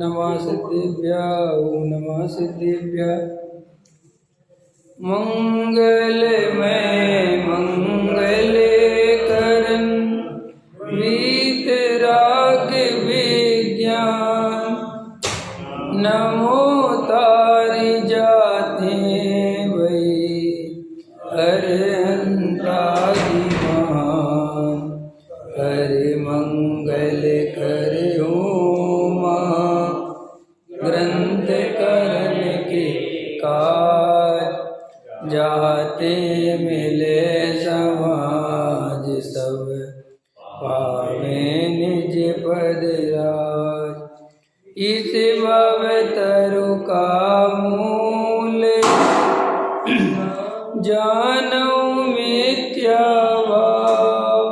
नमः सिद्धिभ्यः ओम नमः सिद्धिभ्यः। मंगलमय मंगलकरण वीतराग विज्ञान नमो तारि जाते वै अरहंतादि महान। हरि मंगल करे ओम ग्रंथ करण के काज जाते मिले समाज सब पावे निज पद राज। इस भव तरु का मूल जानौ मिथ्या भाव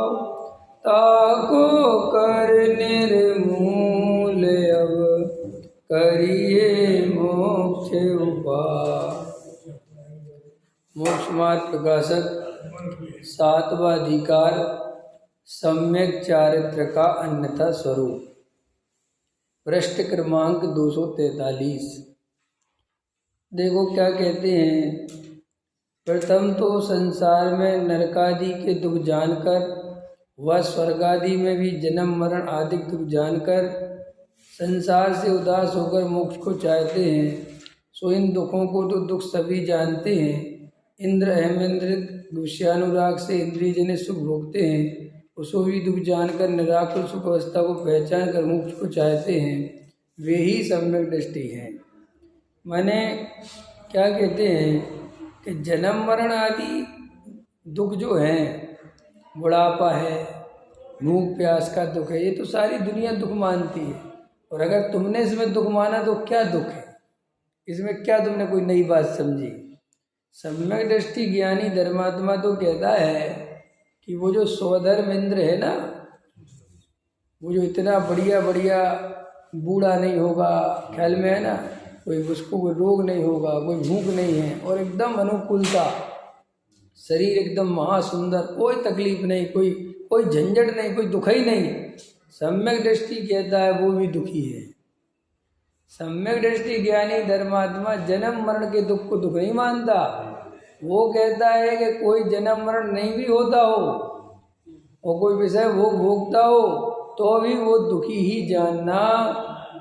ताको कर निर्मूल अब करिए मोक्ष उपाय। मोक्ष मार्ग प्रकाशक सातवां अधिकार सम्यक चारित्र का अन्यथा स्वरूप पृष्ठ क्रमांक 243। देखो क्या कहते हैं। प्रथम तो संसार में नरकादि के दुख जानकर व स्वर्गादि में भी जन्म मरण आदि दुख जानकर संसार से उदास होकर मोक्ष को चाहते हैं। सो इन दुखों को तो दुख सभी जानते हैं। इंद्र अहमेंद्र विषयानुराग से इंद्रिय जनित सुख भोगते हैं। उसको भी दुख जानकर निराकुल सुख अवस्था को पहचान कर मोक्ष को चाहते हैं। वे ही सम्यक दृष्टि हैं। माने क्या कहते हैं कि जन्म मरण आदि दुख जो हैं, बुढ़ापा है, भूख प्यास का दुख है, ये तो सारी दुनिया दुख मानती है। और अगर तुमने इसमें दुख माना तो क्या दुख है, इसमें क्या तुमने कोई नई बात समझी। सम्यक दृष्टि ज्ञानी धर्मात्मा तो कहता है कि वो जो स्वधर्म इंद्र है ना, वो जो इतना बढ़िया बढ़िया बूढ़ा नहीं होगा, ख्याल में है ना, कोई उसको कोई रोग नहीं होगा, कोई भूख नहीं है और एकदम अनुकूलता, शरीर एकदम महासुंदर, कोई तकलीफ नहीं, कोई झंझट नहीं, कोई दुख ही नहीं। सम्यक दृष्टि कहता है वो भी दुखी है। सम्यक दृष्टि ज्ञानी धर्मात्मा जन्म मरण के दुख को दुख नहीं मानता। वो कहता है कि कोई जन्म मरण नहीं भी होता हो और कोई विषय वो भोगता हो तो भी वो दुखी ही जानना,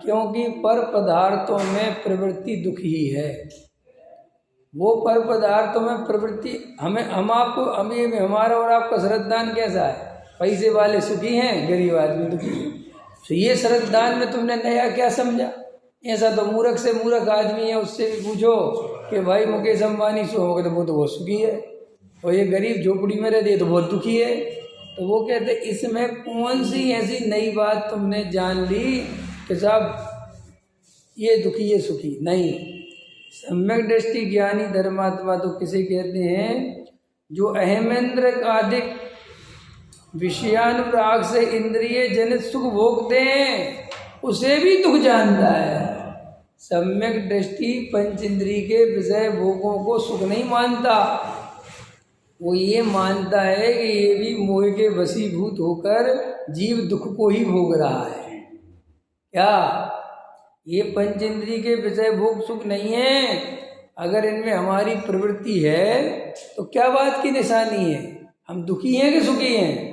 क्योंकि पर पदार्थों में प्रवृत्ति दुख ही है। वो पर पदार्थों में प्रवृत्ति हमारा और आपका श्रद्धान कैसा है। पैसे वाले सुखी हैं, गरीब आदमी दुखी है। तो ये श्रद्धान में तुमने नया क्या समझा। ऐसा तो मूर्ख से मूर्ख आदमी है, उससे भी पूछो कि भाई मुकेश अंबानी सो होगा तो वो तो बहुत सुखी है, और ये गरीब झोपड़ी में रहते तो बहुत दुखी है। तो वो कहते इसमें कौन सी ऐसी नई बात तुमने जान ली कि साहब ये दुखी ये सुखी नहीं। सम्यक दृष्टि ज्ञानी धर्मात्मा तो किसे कहते हैं, जो अहमेंद्र आदिक विषयानुराग से इंद्रिय जनित सुख भोगते हैं, उसे भी दुख जानता है। सम्यक दृष्टि पंच इंद्रिय के विषय भोगों को सुख नहीं मानता। वो ये मानता है कि ये भी मोह के वशीभूत होकर जीव दुख को ही भोग रहा है। क्या ये पंच इंद्रिय के विषय भोग सुख नहीं है? अगर इनमें हमारी प्रवृत्ति है तो क्या बात की निशानी है, हम दुखी हैं कि सुखी हैं।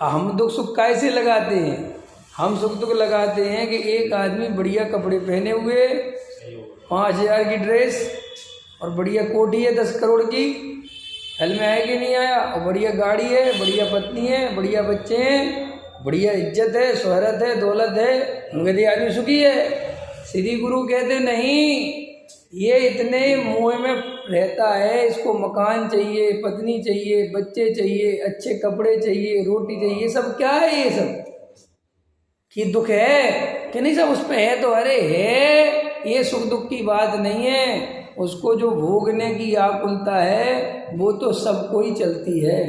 हम दुख सुख कैसे लगाते हैं, हम सुख दुख लगाते हैं कि एक आदमी बढ़िया कपड़े पहने हुए, 5000 की ड्रेस और बढ़िया कोठी है 10 करोड़ की, हल में आया कि नहीं आया, और बढ़िया गाड़ी है, बढ़िया पत्नी है, बढ़िया बच्चे हैं, बढ़िया इज्जत है, शोहरत है, दौलत है, कहते आदमी सुखी है। श्री गुरु कहते नहीं, ये इतने मोह में रहता है, इसको मकान चाहिए, पत्नी चाहिए, बच्चे चाहिए, अच्छे कपड़े चाहिए, रोटी चाहिए, सब क्या है ये सब कि दुख है कि नहीं, सब उस पे है तो अरे है, ये सुख दुख की बात नहीं है। उसको जो भोगने की आकुलता है वो तो सबको ही चलती है,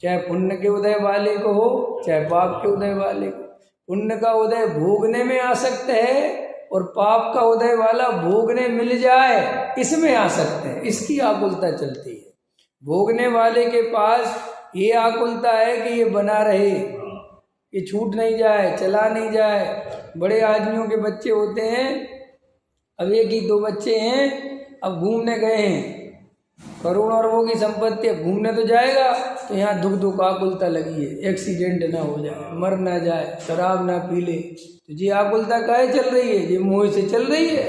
चाहे पुण्य के उदय वाले को हो चाहे पाप के उदय वाले को। पुण्य का उदय भोगने में आसक्त है और पाप का उदय वाला भोगने मिल जाए इसमें आसक्त है, इसकी आकुलता चलती है। भोगने वाले के पास ये आकुलता है कि ये बना रहे, ये छूट नहीं जाए, चला नहीं जाए। बड़े आदमियों के बच्चे होते हैं, अब एक ही 2 बच्चे हैं, अब घूमने गए हैं, करोड़ों अरबों की संपत्ति, अब घूमने तो जाएगा, तो यहाँ दुख दुख आकुलता लगी है, एक्सीडेंट ना हो जाए, मर ना जाए, शराब ना पी ले। तो जी आकुलता काहे चल रही है? ये मोह से चल रही है।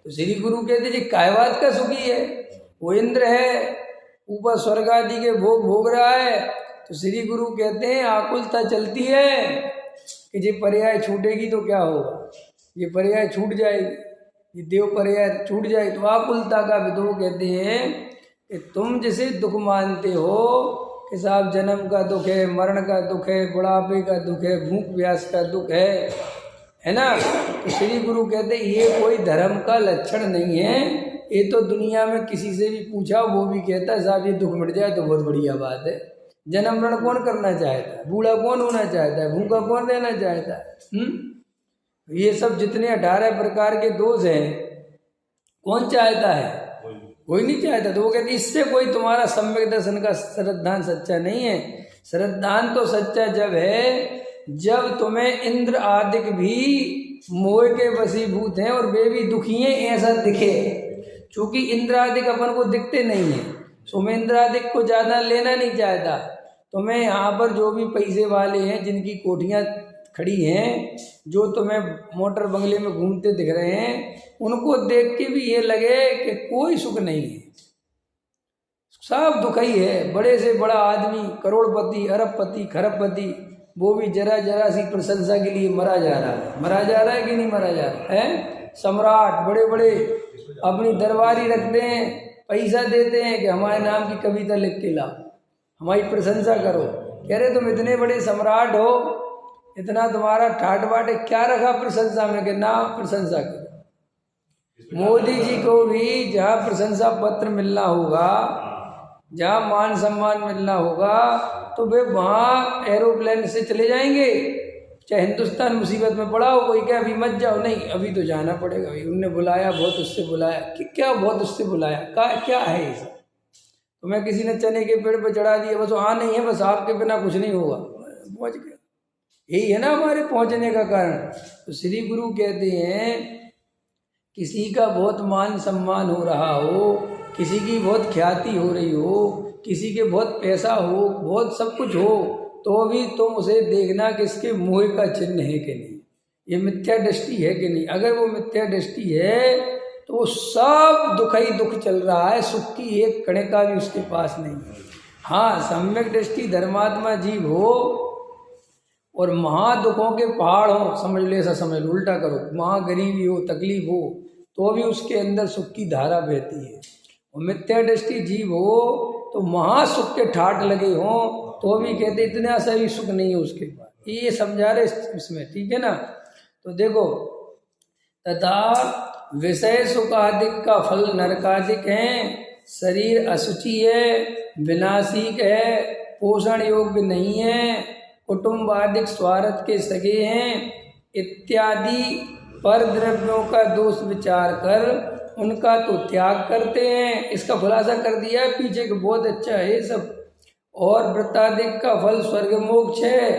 तो श्री गुरु कहते जी काय बात का सुखी है? वो इंद्र है, ऊपर स्वर्ग आदि के भोग भोग रहा है। तो श्री गुरु कहते हैं आकुलता चलती है कि ये पर्याय छूटेगी तो क्या होगा, ये पर्याय छूट जाएगी, ये देव पर्याय छूट जाए तो आकुलता का विदो कहते हैं कि तुम जिसे दुख मानते हो कि साहब जन्म का दुख है, मरण का दुख है, बुढ़ापे का दुख है, भूख प्यास का दुख है ना। तो श्री गुरु कहते ये कोई धर्म का लक्षण नहीं है। ये तो दुनिया में किसी से भी पूछा वो भी कहता है साहब ये दुख मिट जाए तो बहुत बढ़िया बात है। जन्म मरण कौन करना चाहता है? बूढ़ा कौन होना चाहता है? भूखा कौन रहना चाहता है? ये सब जितने 18 प्रकार के दोष हैं कौन चाहता है? कोई नहीं चाहता। तो वो कहते इससे कोई तुम्हारा सम्यक दर्शन का श्रद्धान सच्चा नहीं है। श्रद्धान तो सच्चा जब है जब तुम्हें इंद्र आदिक भी मोह के वशीभूत हैं और वे भी दुखी हैं ऐसा दिखे। चूंकि इंद्र आदिक अपन को दिखते नहीं है, तो मैं इंद्र आदिक को ज़्यादा लेना नहीं चाहता। तो मैं यहाँ पर जो भी पैसे वाले हैं जिनकी कोठियाँ खड़ी हैं, जो तुम्हें मोटर बंगले में घूमते दिख रहे हैं, उनको देख के भी ये लगे कि कोई सुख नहीं है, सब दुख ही है। बड़े से बड़ा आदमी, करोड़पति, अरबपति, खरबपति, वो भी जरा जरा सी प्रशंसा के लिए मरा जा रहा है। मरा जा रहा है कि नहीं मरा जा रहा है? सम्राट बड़े बड़े अपनी दरबारी रखते हैं, पैसा देते हैं कि हमारे नाम की कविता लिख के लाओ, हमारी प्रशंसा करो। कह रहे तुम इतने बड़े सम्राट हो, इतना तुम्हारा ठाट बाट है, क्या रखा प्रशंसा में कि ना प्रशंसा करो। मोदी जी को भी जहाँ प्रशंसा पत्र मिलना होगा, जहाँ मान सम्मान मिलना होगा, तो वे वहाँ एरोप्लेन से चले जाएंगे। चाहे हिंदुस्तान मुसीबत में पड़ा हो, कोई क्या अभी मत जाओ, नहीं अभी तो जाना पड़ेगा, भाई उनने बुलाया बहुत, उससे बुलाया कि क्या बहुत उससे बुलाया क्या है ये सब। तो मैं किसी ने चने के पेड़ पर चढ़ा दिया, बस वहाँ नहीं है, बस आपके बिना कुछ नहीं होगा, पहुँच गया। यही है ना हमारे पहुँचने का कारण। तो श्री गुरु कहते हैं किसी का बहुत मान सम्मान हो रहा हो, किसी की बहुत ख्याति हो रही हो, किसी के बहुत पैसा हो, बहुत सब कुछ हो, तो भी तुम उसे देखना कि इसके मोह का चिन्ह है कि नहीं, ये मिथ्या दृष्टि है कि नहीं। अगर वो मिथ्या दृष्टि है तो वो सब दुख ही दुख चल रहा है, सुख की एक कणिका भी उसके पास नहीं है। हाँ, सम्यक दृष्टि धर्मात्मा जीव हो और महादुखों के पहाड़ हो, समझ लो, ऐसा समझ लो, उल्टा करो, महागरीबी हो, तकलीफ हो, तो भी उसके अंदर सुख की धारा बहती है। और मिथ्या दृष्टि जीव हो तो महासुख के ठाट लगे हों, तो भी कहते इतना सा भी सुख नहीं है उसके पास। ये समझा रहे इसमें, ठीक है ना। तो देखो, तथा विषय सुखादिक का फल नरकादिक है, शरीर अशुचि है, विनाशिक है, पोषण योग्य नहीं है, कुटुंबादिक स्वार्थ के सगे हैं इत्यादि पर द्रव्यों का दोष विचार कर उनका तो त्याग करते हैं। इसका खुलासा कर दिया है पीछे कि बहुत अच्छा है ये सब। और व्रतादिक का फल स्वर्ग मोक्ष है,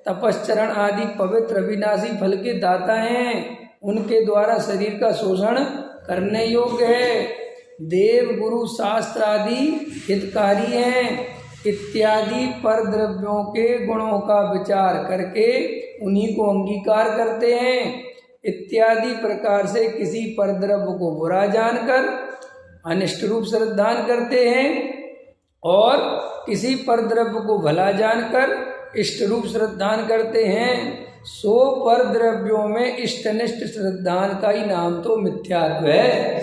तपश्चरण आदि पवित्र अविनाशी फल के दाता हैं, उनके द्वारा शरीर का शोषण करने योग्य है, देव गुरु शास्त्र आदि हितकारी हैं इत्यादि पर द्रव्यों के गुणों का विचार करके उन्हीं को अंगीकार करते हैं। इत्यादि प्रकार से किसी पर द्रव्य को बुरा जानकर अनिष्ट रूप श्रद्धान करते हैं और किसी पर द्रव्य को भला जानकर इष्ट रूप श्रद्धान करते हैं। सो पर द्रव्यों में इष्टनिष्ठ श्रद्धान का ही नाम तो मिथ्यात्व है।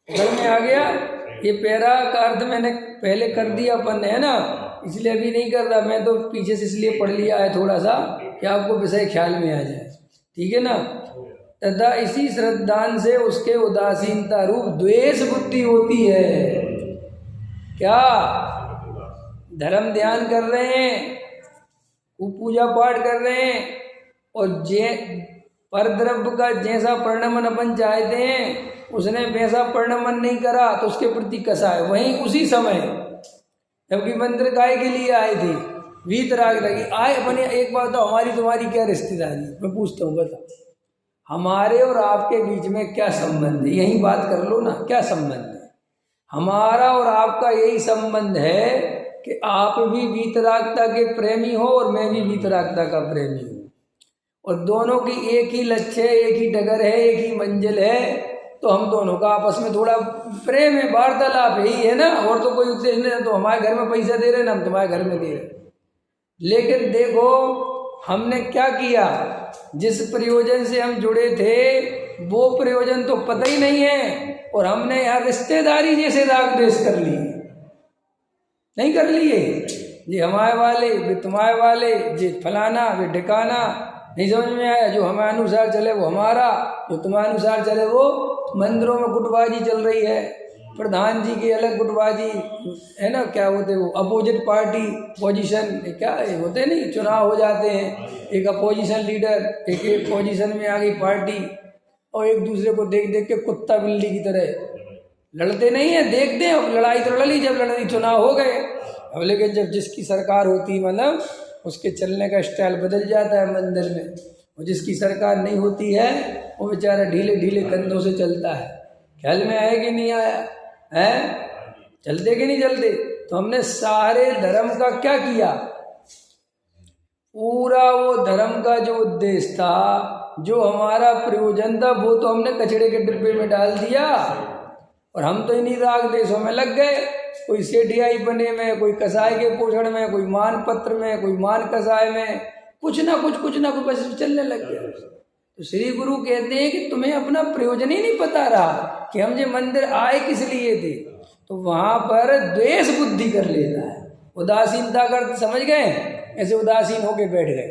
घर में आ गया। ये पैरा का अर्थ मैंने पहले कर दिया अपन है ना, इसलिए अभी नहीं कर रहा, मैं तो पीछे से इसलिए पढ़ लिया है थोड़ा सा कि आपको विषय ख्याल में आ जाए, ठीक है ना। तथा इसी श्रद्धान से उसके उदासीनता रूप द्वेष बुद्धि होती है। क्या धर्म ध्यान कर रहे हैं, पूजा पाठ कर रहे हैं और पर द्रव्य का जैसा परिणमन अपन चाहते हैं उसने वैसा परिणमन नहीं करा तो उसके प्रति कसा है। वहीं उसी समय जबकि मंत्र गाय के लिए आए थे वीतराग लगी आए अपने। एक बात तो हमारी तुम्हारी क्या रिश्तेदारी, मैं पूछता हूँ बता, हमारे और आपके बीच में क्या संबंध है? यही बात कर लो ना, क्या संबंध है? हमारा और आपका यही संबंध है कि आप भी वीतरागता के प्रेमी हो और मैं भी वीतरागता का प्रेमी हूँ, और दोनों की एक ही लक्ष्य है, एक ही डगर है, एक ही मंजिल है। तो हम दोनों का आपस में थोड़ा प्रेम है, वार्तालाप यही है ना, और तो कोई उद्देश्य नहीं। तो हमारे घर में पैसा दे रहे ना, हम तुम्हारे घर में दे रहे। लेकिन देखो हमने क्या किया, जिस प्रयोजन से हम जुड़े थे वो प्रयोजन तो पता ही नहीं है, और हमने यहाँ रिश्तेदारी जैसे राग द्वेष कर लिए। नहीं कर लिए, ये हमारे वाले, वे तुम्हारे वाले, ये फलाना, वे ठिकाना, नहीं समझ में आया। जो हमारे अनुसार चले वो हमारा, जो तुम्हारे अनुसार चले वो। मंदिरों में गुटबाजी चल रही है, प्रधान जी की अलग गुटबाजी है ना, क्या होते वो अपोजिट पार्टी पोजीशन, क्या होते नहीं, चुनाव हो जाते हैं, एक अपोजिशन लीडर, एक पोजीशन में आ गई पार्टी, और एक दूसरे को देख देख के कुत्ता बिल्ली की तरह लड़ते नहीं है, देखते हैं। लड़ाई तो लड़ ली जब लड़ाई चुनाव हो गए। अब लेकिन जब जिसकी सरकार होती मतलब उसके चलने का स्टाइल बदल जाता है मंदिर में, और जिसकी सरकार नहीं होती है वो बेचारा ढीले ढीले कंधों से चलता है। ख्याल में आया कि नहीं आया है? चलते कि नहीं चलते? तो हमने सारे धर्म का क्या किया, पूरा वो धर्म का जो उद्देश्य था, जो हमारा प्रयोजन था, वो तो हमने कचड़े के डिब्बे में डाल दिया, और हम तो इन्हीं राग देशों में लग गए। कोई सेठियाई बने में, कोई कसाई के पोषण में, कोई मान पत्र में, कोई मान कसाय में, कुछ ना कुछ बस चलने लग गया। तो श्री गुरु कहते हैं कि तुम्हें अपना प्रयोजन ही नहीं पता रहा कि हम जो मंदिर आए किस लिए थे। तो वहां पर द्वेष बुद्धि कर लेता है, उदासीनता कर, समझ गए? ऐसे उदासीन होके बैठ गए।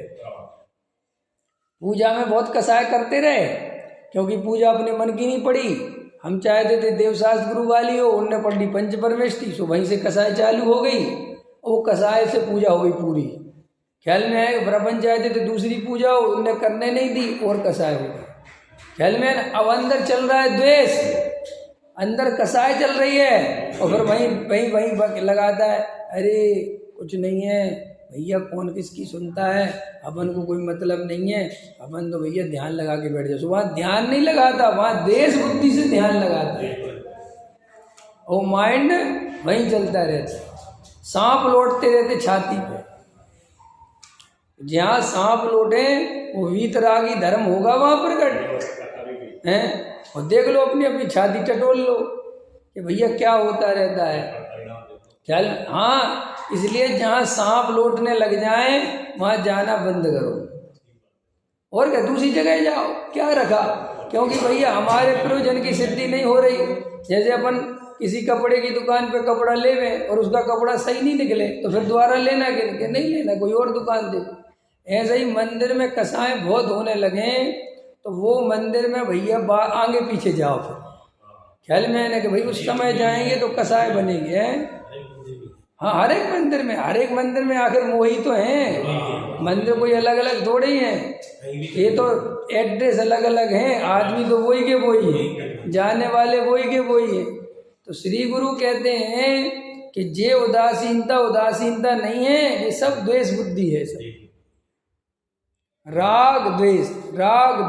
पूजा में बहुत कसाय करते रहे, क्योंकि पूजा अपने मन की नहीं पड़ी। हम चाहते थे देवशास्त्र गुरु वाली हो, उनने पढ़ ली पंच परमेष्टि, सो वहीं से कसाय चालू हो गई, और वो कसाय से पूजा हो गई पूरी। ख्याल में आए? प्रपंच चाहते थे दूसरी पूजा हो, उनने करने नहीं दी और कसाय हो गई। ख्याल में? अब अंदर चल रहा है द्वेष, अंदर कसाय चल रही है, और फिर वहीं लगाता है, अरे कुछ नहीं है भैया, कौन किसकी सुनता है, अपन को कोई मतलब नहीं है, अपन तो भैया ध्यान लगा के बैठ जाओ। वहाँ ध्यान नहीं लगाता, वहाँ देश बुद्धि से ध्यान लगाता है, और माइंड वहीं चलता रहता। सांप लौटते रहते छाती पे, जहाँ सांप लौटे वो वीतरागी धर्म होगा वहाँ प्रकट है। और देख लो अपनी अपनी छाती टटोल लो कि भैया क्या होता रहता है। ख्याल? हाँ, इसलिए जहाँ सांप लौटने लग जाए वहाँ जाना बंद करो, और क्या दूसरी जगह जाओ, क्या रखा। क्योंकि भैया हमारे प्रयोजन की सिद्धि नहीं हो रही। जैसे अपन किसी कपड़े की दुकान पे कपड़ा लेवे और उसका कपड़ा सही नहीं निकले, तो फिर दोबारा लेना कि नहीं लेना, कोई और दुकान देखो। ऐसे ही मंदिर में कसाय बहुत होने लगे, तो वो मंदिर में भैया आगे पीछे जाओ। फिर ख्याल में आने कि भाई उस समय जाएंगे तो कसाय बनेंगे। हाँ, हर एक मंदिर में आखिर मोही तो हैं, मंदिर कोई अलग अलग थोड़े ही हैं, ये तो एड्रेस अलग अलग हैं, आदमी तो वही के वही है, जाने वाले वही के वही है। तो श्री गुरु कहते हैं कि ये उदासीनता नहीं है, ये सब द्वेष बुद्धि है, सब राग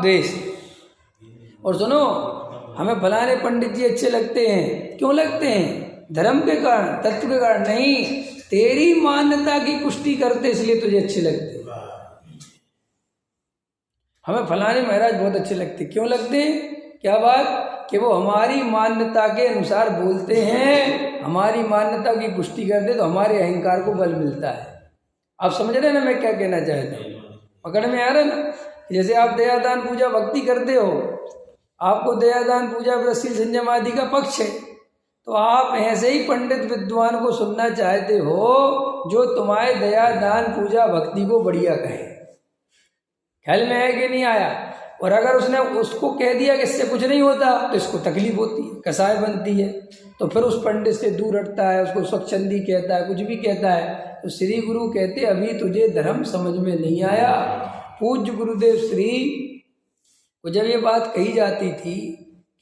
द्वेष। और सुनो, हमें फलाने पंडित जी अच्छे लगते हैं, क्यों लगते हैं? धर्म के कारण, तत्व के कारण नहीं, तेरी मान्यता की पुष्टि करते इसलिए तुझे अच्छे लगते। हमें फलाने महाराज बहुत अच्छे लगते, क्यों लगते हैं? क्या बात कि वो हमारी मान्यता के अनुसार बोलते हैं, हमारी मान्यता की पुष्टि करते, तो हमारे अहंकार को बल मिलता है। आप समझ रहे हैं ना मैं क्या कहना चाहता हूँ? पकड़ में आ रहा है ना? जैसे आप दयादान पूजा भक्ति करते हो, आपको दयादान पूजा व्रतशील संयम आदि का पक्ष है, तो आप ऐसे ही पंडित विद्वान को सुनना चाहते हो जो तुम्हारे दया दान पूजा भक्ति को बढ़िया कहे। ख्याल में आया कि नहीं आया? और अगर उसने उसको कह दिया कि इससे कुछ नहीं होता, तो इसको तकलीफ होती है, कसाय बनती है, तो फिर उस पंडित से दूर हटता है, उसको स्वच्छंदी कहता है, कुछ भी कहता है। तो श्री गुरु कहते अभी तुझे धर्म समझ में नहीं आया। पूज्य गुरुदेव श्री को जब ये बात कही जाती थी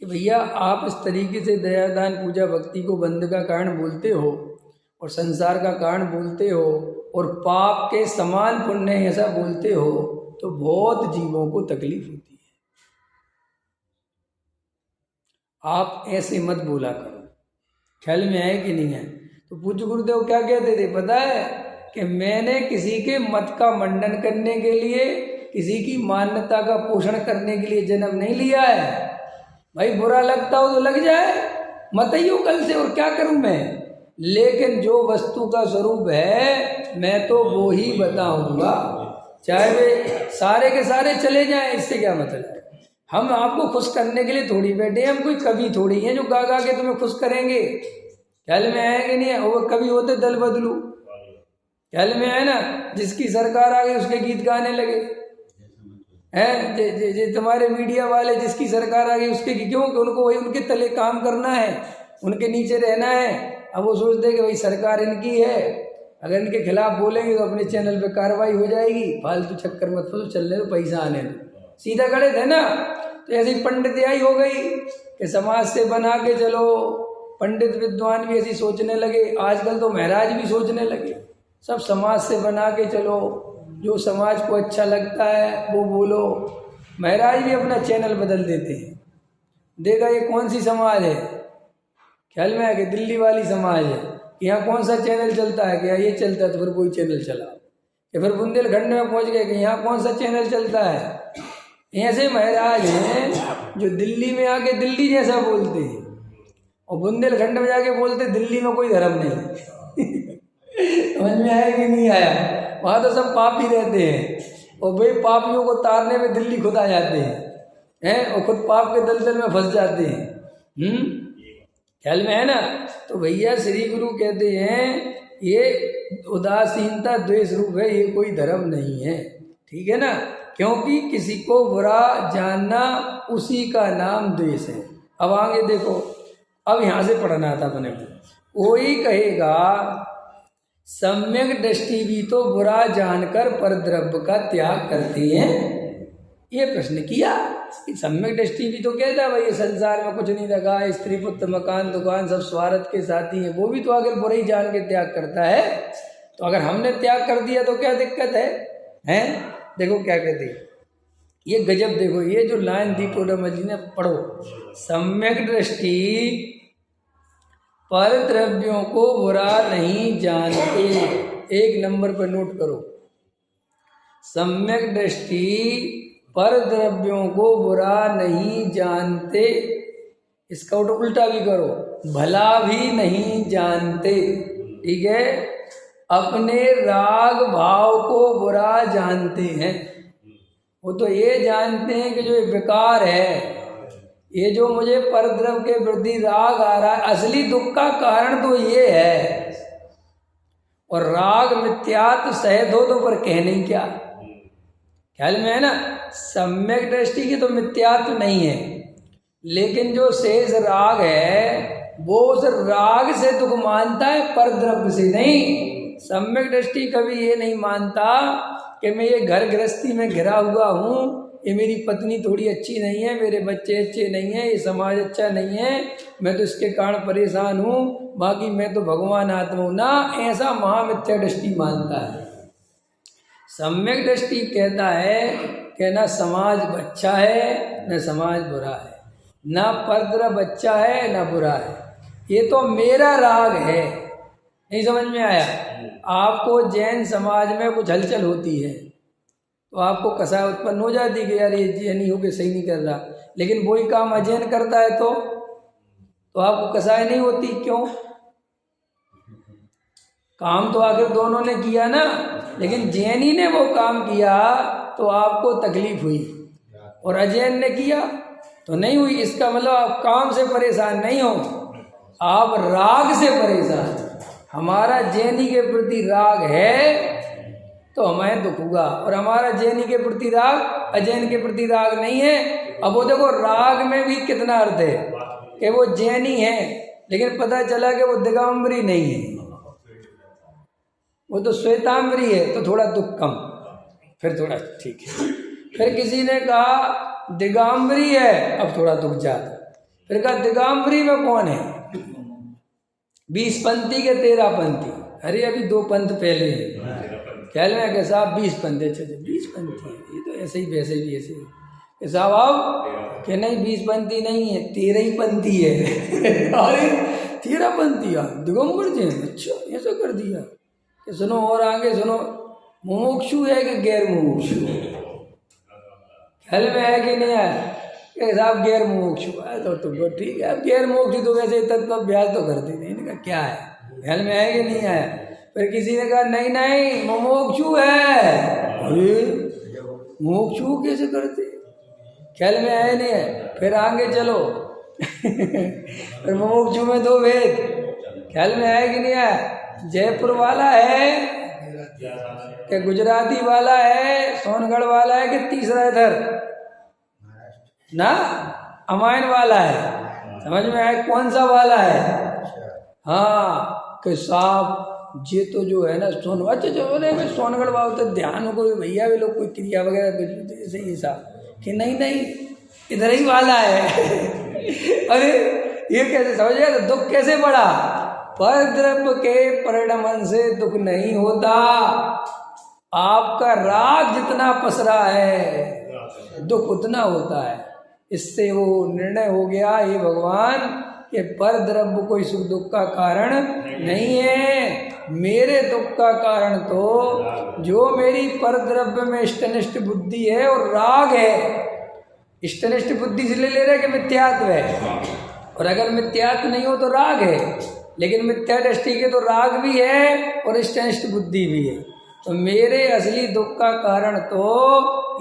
कि भैया आप इस तरीके से दयादान पूजा भक्ति को बंद का कारण बोलते हो और संसार का कारण बोलते हो, और पाप के समान पुण्य ऐसा बोलते हो तो बहुत जीवों को तकलीफ होती है। आप ऐसे मत बोला करो। ख्याल में है कि नहीं है? तो पूज्य गुरुदेव क्या कहते थे पता है कि मैंने किसी के मत का मंडन करने के लिए, किसी की मान्यता का पोषण करने के लिए जन्म नहीं लिया है। भाई बुरा लगता हो तो लग जाए, मत ही हो कल से, और क्या करूं मैं। लेकिन जो वस्तु का स्वरूप है मैं तो वो ही बताऊंगा, चाहे वे सारे के सारे चले जाएं, इससे क्या मतलब है। हम आपको खुश करने के लिए थोड़ी बैठे, हम कोई कवि थोड़ी हैं जो गा गा के तुम्हें खुश करेंगे। ख्याल में आए कि नहीं है? वो कवि होते दल बदलू, ख्याल में आए ना, जिसकी सरकार आ गई उसके गीत गाने लगे हैं। तुम्हारे मीडिया वाले जिसकी सरकार आ गई उसके, क्यों? उनको वही उनके तले काम करना है, उनके नीचे रहना है। अब वो सोचते हैं कि भाई सरकार इनकी है, अगर इनके खिलाफ बोलेंगे तो अपने चैनल पे कार्रवाई हो जाएगी, फालतू चक्कर मत फंसो, चलने दो, पैसा आने दो, सीधा खड़े थे ना। तो ऐसी पंडितियाई हो गई कि समाज से बना के चलो। पंडित विद्वान भी ऐसी सोचने लगे, आजकल तो महाराज भी सोचने लगे, सब समाज से बना के चलो, जो समाज को अच्छा लगता है वो बोलो। महाराज भी अपना चैनल बदल देते हैं। देखा ये कौन सी समाज है? ख्याल में है कि दिल्ली वाली समाज है। यहाँ कौन सा चैनल चलता है? कि यहाँ ये चलता है तो फिर कोई चैनल चला। या फिर बुंदेलखंड में पहुँच गए कि यहाँ कौन सा चैनल चलता है। ऐसे महाराज हैं जो दिल्ली में आके दिल्ली जैसा बोलते हैं और बुंदेलखंड में जाके बोलते दिल्ली में कोई धर्म नहीं। समझ में आया कि नहीं आया? वहाँ तो सब पापी रहते हैं और भाई पापियों को तारने में दिल्ली खुद आ जाते हैं और खुद पाप के दलदल में फंस जाते हैं। ख्याल में है ना? तो भैया श्री गुरु कहते हैं ये उदासीनता द्वेष रूप है, ये कोई धर्म नहीं है। ठीक है ना? क्योंकि किसी को बुरा जानना उसी का नाम द्वेष है। अब आगे देखो, अब यहाँ से पढ़ना था अपने को। कोई कहेगा सम्यक दृष्टि भी तो बुरा जानकर परद्रव्य का त्याग करती है। ये प्रश्न किया। सम्यक दृष्टि भी तो कहता है भाई ये संसार में कुछ नहीं लगा, स्त्री पुत्र मकान दुकान सब स्वार्थ के साथी हैं, वो भी तो आगे बुरा ही जान के त्याग करता है। तो अगर हमने त्याग कर दिया तो क्या दिक्कत है? हैं? देखो क्या कहते हैं ये गजब। देखो ये जो लाइन दी टोडरमल जी ने, पढ़ो। सम्यक दृष्टि पर द्रव्यों को बुरा नहीं जानते। एक नंबर पर नोट करो, सम्यक दृष्टि पर द्रव्यों को बुरा नहीं जानते। इसका उल्टा भी करो, भला भी नहीं जानते। ठीक है? अपने राग भाव को बुरा जानते हैं। वो तो ये जानते हैं कि जो बेकार है, ये जो मुझे परद्रव्य के प्रति राग आ रहा है, असली दुख का कारण तो ये है। और राग मिथ्यात्व सहद हो तो पर कहने क्या। ख्याल में है ना? सम्यक दृष्टि की तो मिथ्यात्व नहीं है, लेकिन जो शेष राग है वो उस राग से दुख मानता है, परद्रव्य से नहीं। सम्यक दृष्टि कभी ये नहीं मानता कि मैं ये घर गृहस्थी में घिरा हुआ हूँ, ये मेरी पत्नी थोड़ी अच्छी नहीं है, मेरे बच्चे अच्छे नहीं हैं, ये समाज अच्छा नहीं है, मैं तो इसके कारण परेशान हूँ, बाकी मैं तो भगवान आत्मा हूँ ना। ऐसा महामिथ्या दृष्टि मानता है। सम्यक दृष्टि कहता है कि ना समाज अच्छा है न समाज बुरा है, ना परद्रव्य अच्छा है ना बुरा है, ये तो मेरा राग है। नहीं समझ में आया? आपको जैन समाज में कुछ हलचल होती है तो आपको कसाय उत्पन्न हो जाती कि यार ये जैनी हो के सही नहीं कर रहा, लेकिन वही काम अजैन करता है तो आपको कसाय नहीं होती। क्यों? काम तो आखिर दोनों ने किया ना, लेकिन जैनी ने वो काम किया तो आपको तकलीफ हुई और अजैन ने किया तो नहीं हुई। इसका मतलब आप काम से परेशान नहीं हो, आप राग से परेशान। हमारा जैनी के प्रति राग है तो हमें दुख हुआ, और हमारा जैनी के प्रति राग अजैन के प्रति राग नहीं है। अब वो देखो राग में भी कितना अर्थ है कि वो जैनी है, लेकिन पता चला कि वो दिगंबरी नहीं है, वो तो श्वेतांबरी है, तो थोड़ा दुख कम, फिर थोड़ा ठीक है। फिर किसी ने कहा दिगंबरी है, अब थोड़ा दुख ज्यादा। फिर कहा दिगंबरी में कौन है? 20 पंथी के 13 पंथी। अरे अभी 2 पंथ पहले है। ख्याल में कि साहब 20 पंथी, अच्छा 20 पंथी है, ये तो ऐसे ही वैसे भी ऐसे ही कि साहब आप कि नहीं 20 पंथी नहीं है, 13 ही पंथी है। अरे 13 पंथी दिगंबर जी, अच्छा ऐसा कर दिया कि सुनो और आगे सुनो, मुमुक्षु है कि गैर मुमुक्षु, ख्याल में है कि नहीं है कि साहब गैर मुमुक्षु है, तो ठीक है, गैर मुमुक्षु तो वैसे तत्व अभ्यास तो करते नहीं, इनका क्या है, ख्याल में है कि नहीं है। फिर किसी ने कहा नहीं नहीं मुमुक्षु है, अरे मुमुक्षु कैसे करते, ख्याल में है नहीं है। फिर आगे चलो फिर मुमुक्षु में 2 भेद, ख्याल में है कि नहीं है। जयपुर वाला है कि गुजराती वाला है, सोनगढ़ वाला है कि तीसरा इधर ना अमायन वाला है, समझ में आए कौन सा वाला है। हाँ कि साहब ये तो जो है ना अच्छा जो सोनगढ़ वाला तो ध्यान हो कोई भैया भी लोग कोई क्रिया वगैरह कुछ ऐसे ही साहब कि नहीं नहीं इधर ही वाला है। अरे ये कैसे समझ गया, तो दुख कैसे बढ़ा, पर द्रव्य के परिणमन से दुख नहीं होता, आपका राग जितना पसरा है दुख उतना होता है। इससे वो निर्णय हो गया ये भगवान कि पर द्रव्य कोई सुख दुख का कारण नहीं है, मेरे दुख का कारण तो जो मेरी पर द्रव्य में इष्टनिष्ठ बुद्धि है और राग है। इष्टनिष्ठ बुद्धि से ले रहे कि मिथ्यात्व है, और अगर मिथ्यात्व नहीं हो तो राग है, लेकिन मिथ्या दृष्टि के तो राग भी है और इष्टनिष्ठ बुद्धि भी है। तो मेरे असली दुख का कारण तो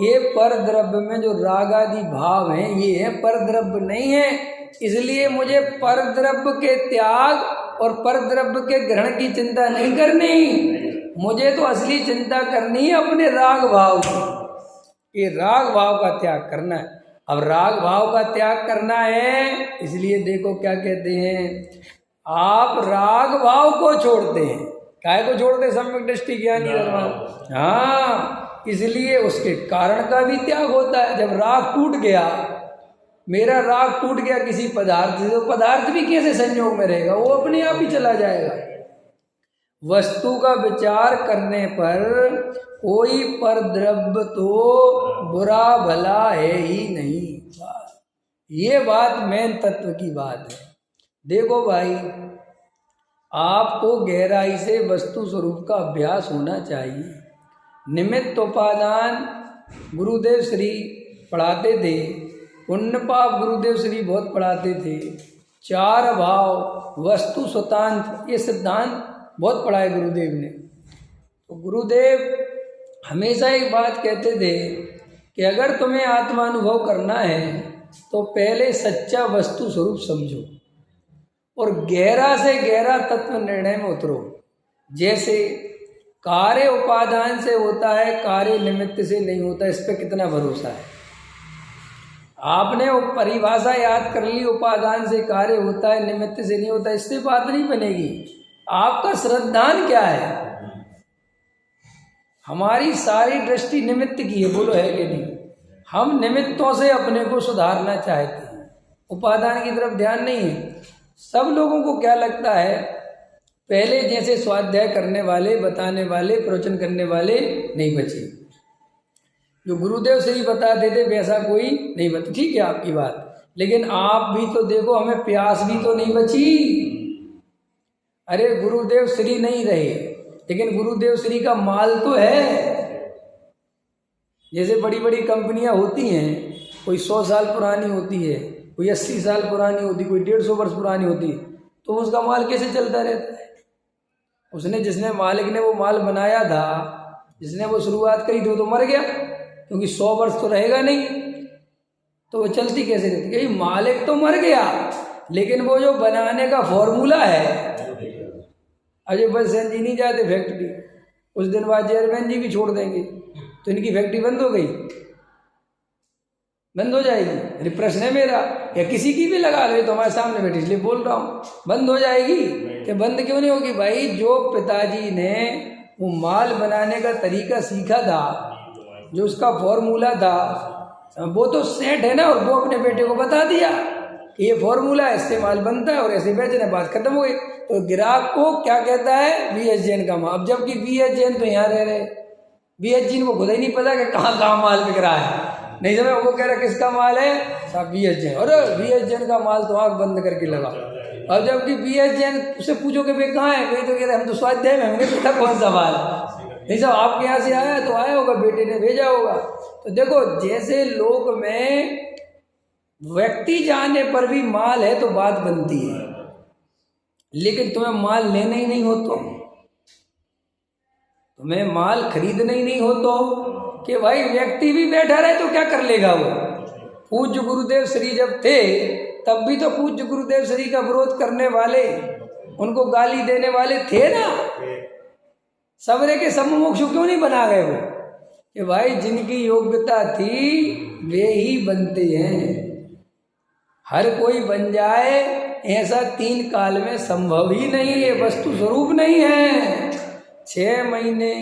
ये पर द्रव्य में जो राग आदि भाव हैं ये है, पर द्रव्य नहीं है। इसलिए मुझे पर द्रव्य के त्याग और पर द्रव्य के ग्रहण की चिंता नहीं करनी, मुझे तो असली चिंता करनी है अपने राग भाव की, ये राग भाव का त्याग करना है। अब राग भाव का त्याग करना है, इसलिए देखो क्या कहते हैं, आप राग भाव को छोड़ते हैं, काय को छोड़ते हैं, सम्यक दृष्टि ज्ञानी धर्म। हाँ इसलिए उसके कारण का भी त्याग होता है। जब राग टूट गया, मेरा राग टूट गया किसी पदार्थ से, तो पदार्थ भी कैसे संयोग में रहेगा, वो अपने आप ही चला जाएगा। वस्तु का विचार करने पर कोई पर द्रव्य तो बुरा भला है ही नहीं, ये बात मेन तत्व की बात है। देखो भाई, आपको गहराई से वस्तु स्वरूप का अभ्यास होना चाहिए। निमित्त उपादान गुरुदेव श्री पढ़ाते थे, पुण्य पाप गुरुदेव श्री बहुत पढ़ाते थे, 4 भाव वस्तु स्वतंत्र, ये सिद्धांत बहुत पढ़ा है गुरुदेव ने। तो गुरुदेव हमेशा एक बात कहते थे कि अगर तुम्हें आत्मानुभव करना है तो पहले सच्चा वस्तु स्वरूप समझो और गहरा से गहरा तत्व निर्णय में उतरो। जैसे कार्य उपादान से होता है, कार्य निमित्त से नहीं होता, इस पे कितना भरोसा है। आपने वो परिभाषा याद कर ली, उपादान से कार्य होता है निमित्त से नहीं होता, इससे बात नहीं बनेगी। आपका श्रद्धान क्या है, हमारी सारी दृष्टि निमित्त की है, बोलो है कि नहीं। हम निमित्तों से अपने को सुधारना चाहते हैं, उपादान की तरफ ध्यान नहीं है। सब लोगों को क्या लगता है, पहले जैसे स्वाध्याय करने वाले, बताने वाले, प्रवचन करने वाले नहीं बचे, जो गुरुदेव से ही बताते थे वैसा कोई नहीं बचा। ठीक है आपकी बात, लेकिन आप भी तो देखो, हमें प्यास भी तो नहीं बची। अरे गुरुदेव श्री नहीं रहे, लेकिन गुरुदेव श्री का माल तो है। जैसे बड़ी बड़ी कंपनियां होती हैं, कोई 100 साल पुरानी होती है, कोई 80 साल पुरानी होती, कोई 150 वर्ष पुरानी होती, तो उसका माल कैसे चलता रहता है। उसने जिसने मालिक ने वो माल बनाया था, जिसने वो शुरुआत करी थी, वो तो मर गया, क्योंकि 100 वर्ष तो रहेगा नहीं, तो वो चलती कैसे रहती। क्योंकि मालिक तो मर गया, लेकिन वो जो बनाने का फॉर्मूला है। अजय बच्चन जी नहीं जाते फैक्ट्री, उस दिन बाद चेयरमैन जी भी छोड़ देंगे, तो इनकी फैक्ट्री बंद हो गई, बंद हो जाएगी। अरे प्रश्न है मेरा, या किसी की भी लगा लो, तो हमारे सामने बैठी इसलिए बोल रहा हूँ, बंद हो जाएगी कि बंद क्यों नहीं होगी भाई। जो पिताजी ने वो माल बनाने का तरीका सीखा था, जो उसका फॉर्मूला था, वो तो सेट है ना, और वो अपने बेटे को बता दिया कि ये फॉर्मूला है, इससे माल बनता है और ऐसे बेचना, बात खत्म हो गई। तो ग्राहक को क्या कहता है, VS जैन का माल। अब जबकि VS जैन तो यहाँ रह रहे, BHG को खुद ही नहीं पता कि कहाँ कहाँ माल बिक रहा है। नहीं समझ, वो कह रहा किसका माल है साहब BHG, अरे BHG का माल तो आँख बंद करके लगा। और जबकि BHG उससे पूछो कि भाई कहाँ है, भाई तो कह रहे हम तो स्वाध्याय में, हमने पूछा कौन सा माल। नहीं साहब आपके यहाँ से आया तो आया होगा, बेटे ने भेजा होगा। तो देखो जैसे लोक में व्यक्ति जाने पर भी माल है तो बात बनती है, लेकिन तुम्हें माल लेना ही नहीं हो तो, तुम्हें माल खरीदना ही नहीं हो तो, कि भाई व्यक्ति भी बैठा रहे तो क्या कर लेगा वो। पूज्य गुरुदेव श्री जब थे तब भी तो पूज्य गुरुदेव श्री का विरोध करने वाले, उनको गाली देने वाले थे ना। सबरे के सब मुमुक्षु क्यों नहीं बना गए वो, कि भाई जिनकी योग्यता थी वे ही बनते हैं। हर कोई बन जाए ऐसा 3 काल में संभव ही नहीं है, वस्तु स्वरूप नहीं है। 6 महीने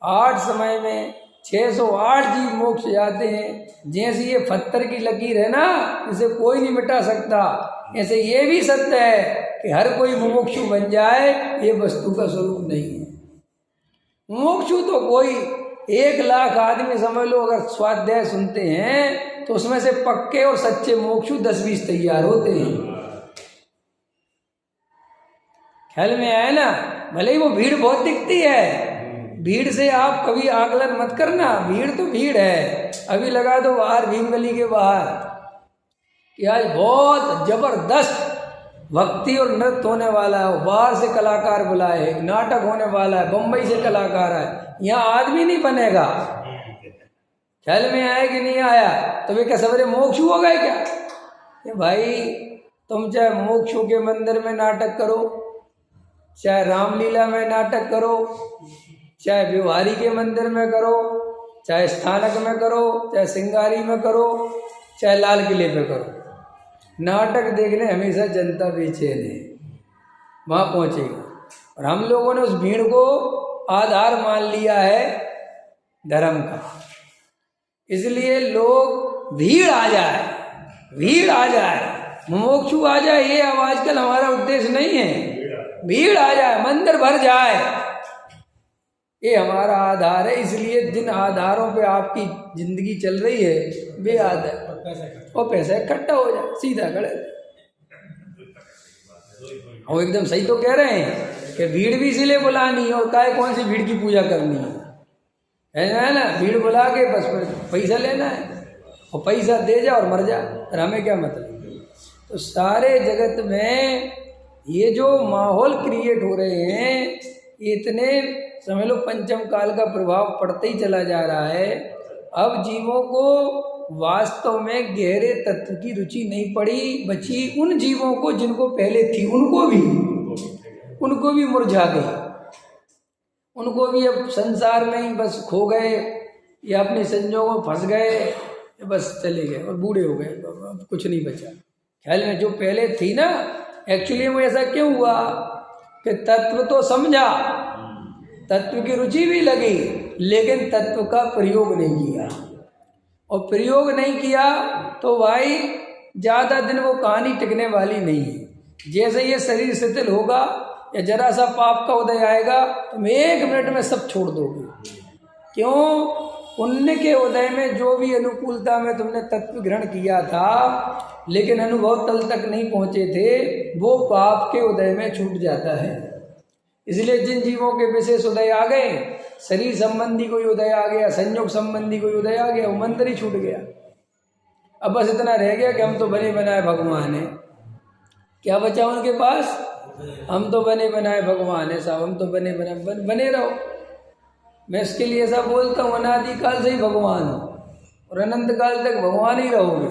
8 समय में 608 जीव मोक्ष जाते हैं। जैसे ये पत्थर की लकीर है ना, इसे कोई नहीं मिटा सकता, ऐसे ये भी सत्य है कि हर कोई मुमुक्षु बन जाए ये वस्तु का स्वरूप नहीं है। मुमुक्षु तो कोई 1 लाख आदमी समझ लो अगर स्वाध्याय सुनते हैं तो उसमें से पक्के और सच्चे मोक्षु 10-20 तैयार होते हैं। ख्याल में आया ना। भले ही वो भीड़ बहुत दिखती है, भीड़ से आप कभी आकलन मत करना, भीड़ तो भीड़ है। अभी लगा दो बाहर भीमगली के बाहर कि आज बहुत जबरदस्त भक्ति और नृत्य होने वाला है, बाहर से कलाकार बुलाए, नाटक होने वाला है, बम्बई से कलाकार है, यहाँ आदमी नहीं बनेगा। ख्याल में आया कि नहीं आया? तो वे क्या सवेरे मोक्षु हो गए क्या? ये भाई तुम चाहे मोक्षु के मंदिर में नाटक करो, चाहे रामलीला में नाटक करो, चाहे बिहारी के मंदिर में करो, चाहे स्थानक में करो, चाहे सिंगारी में करो, चाहे लाल किले पे करो, नाटक देखने हमेशा जनता बेचैन है, वहाँ पहुँचेगा। और हम लोगों ने उस भीड़ को आधार मान लिया है धर्म का, इसलिए लोग भीड़ आ जाए, भीड़ आ जाए, मुमुक्षु आ जाए, ये अब आजकल हमारा उद्देश्य नहीं है। भीड़ आ जाए, मंदिर भर जाए, ये हमारा आधार है। इसलिए जिन आधारों पे आपकी जिंदगी चल रही है वे आधार और पैसा इकट्ठा हो जाए, सीधा खड़े। और एकदम सही तो कह रहे हैं कि भीड़ भी इसीलिए बुलानी है, और काय कौन सी भीड़ की पूजा करनी है ना। भीड़ बुला के बस पैसा लेना है, और पैसा दे जा और मर जा, और हमें क्या मतलब। तो सारे जगत में ये जो माहौल क्रिएट हो रहे हैं, इतने समझ लो पंचम काल का प्रभाव पड़ते ही चला जा रहा है। अब जीवों को वास्तव में गहरे तत्व की रुचि नहीं पड़ी, बची उन जीवों को जिनको पहले थी, उनको भी मुरझा गई, उनको भी अब संसार में ही बस खो गए, या अपने संजोगों में फंस गए, बस चले गए और बूढ़े हो गए, अब कुछ नहीं बचा। ख्याल में जो पहले थी ना, एक्चुअली वो ऐसा क्यों हुआ कि तत्व तो समझा, तत्व की रुचि भी लगी, लेकिन तत्व का प्रयोग नहीं किया। और प्रयोग नहीं किया तो भाई ज़्यादा दिन वो कहानी टिकने वाली नहीं है। जैसे ये शरीर शिथिल होगा या जरा सा पाप का उदय आएगा, तुम 1 मिनट में सब छोड़ दोगे। क्यों? पुण्य के उदय में जो भी अनुकूलता में तुमने तत्व ग्रहण किया था, लेकिन अनुभव तल तक नहीं पहुँचे थे, वो पाप के उदय में छूट जाता है। इसलिए जिन जीवों के विशेष उदय आ गए, शरीर संबंधी कोई उदय आ गया, संयोग संबंधी कोई उदय आ गया, वो मंदिर ही छूट गया। अब बस इतना रह गया कि हम तो बने बनाए भगवान हैं। क्या बचा उनके पास? हम तो बने बनाए भगवान हैं साहब, हम तो बने रहो। मैं इसके लिए ऐसा बोलता हूँ, अनादिकाल से ही भगवान हो और अनंत काल तक भगवान ही रहोगे,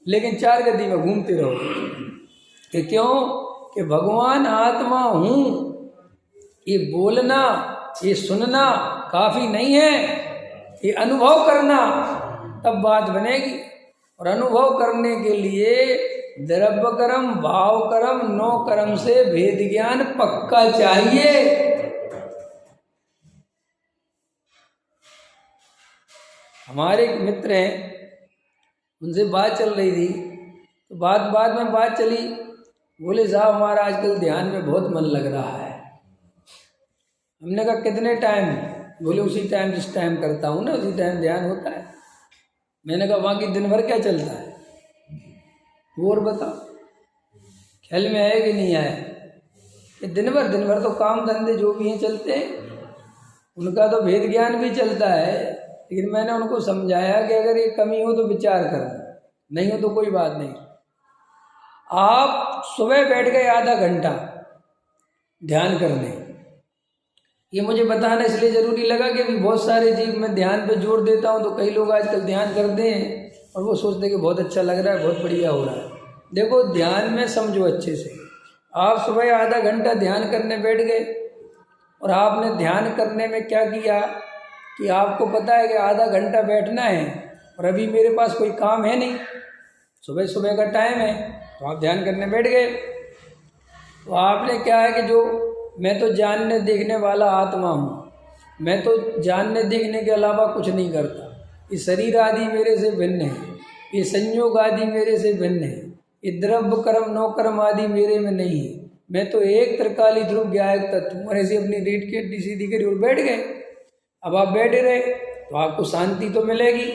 लेकिन 4 गति में घूमते रहोगे। कि क्यों? कि भगवान आत्मा हूँ, ये बोलना, ये सुनना काफ़ी नहीं है, ये अनुभव करना तब बात बनेगी। और अनुभव करने के लिए द्रव्य कर्म, भाव कर्म, 9 कर्म से भेद ज्ञान पक्का चाहिए। हमारे एक मित्र हैं, उनसे बात चल रही थी, तो बाद में बात चली, बोले साहब हमारा आजकल ध्यान में बहुत मन लग रहा है। हमने कहा कितने टाइम? बोले उसी टाइम जिस टाइम करता हूँ ना उसी टाइम ध्यान होता है। मैंने कहा बाकी दिन भर क्या चलता है, वो और बताओ, ख्याल में आया कि नहीं आया? कि दिन भर तो काम धंधे जो भी हैं चलते हैं, उनका तो भेद ज्ञान भी चलता है। लेकिन मैंने उनको समझाया कि अगर ये कमी हो तो विचार करना, नहीं हो तो कोई बात नहीं। आप सुबह बैठ गए आधा घंटा ध्यान करने, ये मुझे बताना इसलिए ज़रूरी लगा कि अभी बहुत सारे जीव मैं ध्यान पे जोर देता हूँ तो कई लोग आजकल ध्यान करते हैं और वो सोचते हैं कि बहुत अच्छा लग रहा है, बहुत बढ़िया हो रहा है। देखो ध्यान में समझो अच्छे से, आप सुबह आधा घंटा ध्यान करने बैठ गए और आपने ध्यान करने में क्या किया कि आपको पता है कि आधा घंटा बैठना है और अभी मेरे पास कोई काम है नहीं, सुबह सुबह का टाइम है, तो आप ध्यान करने बैठ गए। तो आपने क्या है कि जो मैं तो जानने देखने वाला आत्मा हूँ, मैं तो जानने देखने के अलावा कुछ नहीं करता, ये शरीर आदि मेरे से भिन्न है, ये संयोग आदि मेरे से भिन्न है, ये द्रव्य कर्म नो कर्म आदि मेरे में नहीं है, मैं तो एक त्रिकाली ध्रुव ज्ञायक तत्व हूँ। और ऐसे अपनी रीढ़ की हड्डी सीधी करी और बैठ गए। अब आप बैठे रहे तो आपको शांति तो मिलेगी,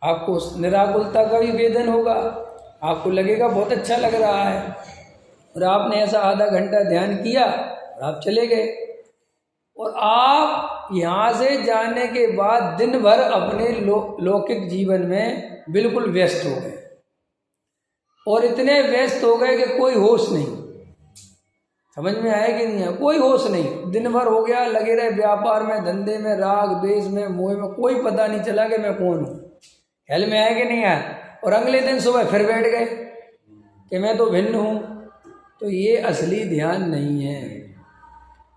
आपको निराकुलता का भी वेदन होगा, आपको लगेगा बहुत अच्छा लग रहा है। और आपने ऐसा आधा घंटा ध्यान किया और आप चले गए और आप यहाँ से जाने के बाद दिन भर अपने लौकिक जीवन में बिल्कुल व्यस्त हो गए और इतने व्यस्त हो गए कि कोई होश नहीं। समझ में आया कि नहीं है? कोई होश नहीं, दिन भर हो गया लगे रहे व्यापार में, धंधे में, राग द्वेष में, मोह में, कोई पता नहीं चला कि मैं कौन हूँ। ख्याल में आया कि नहीं आया? और अगले दिन सुबह फिर बैठ गए कि मैं तो भिन्न हूँ। तो ये असली ध्यान नहीं है,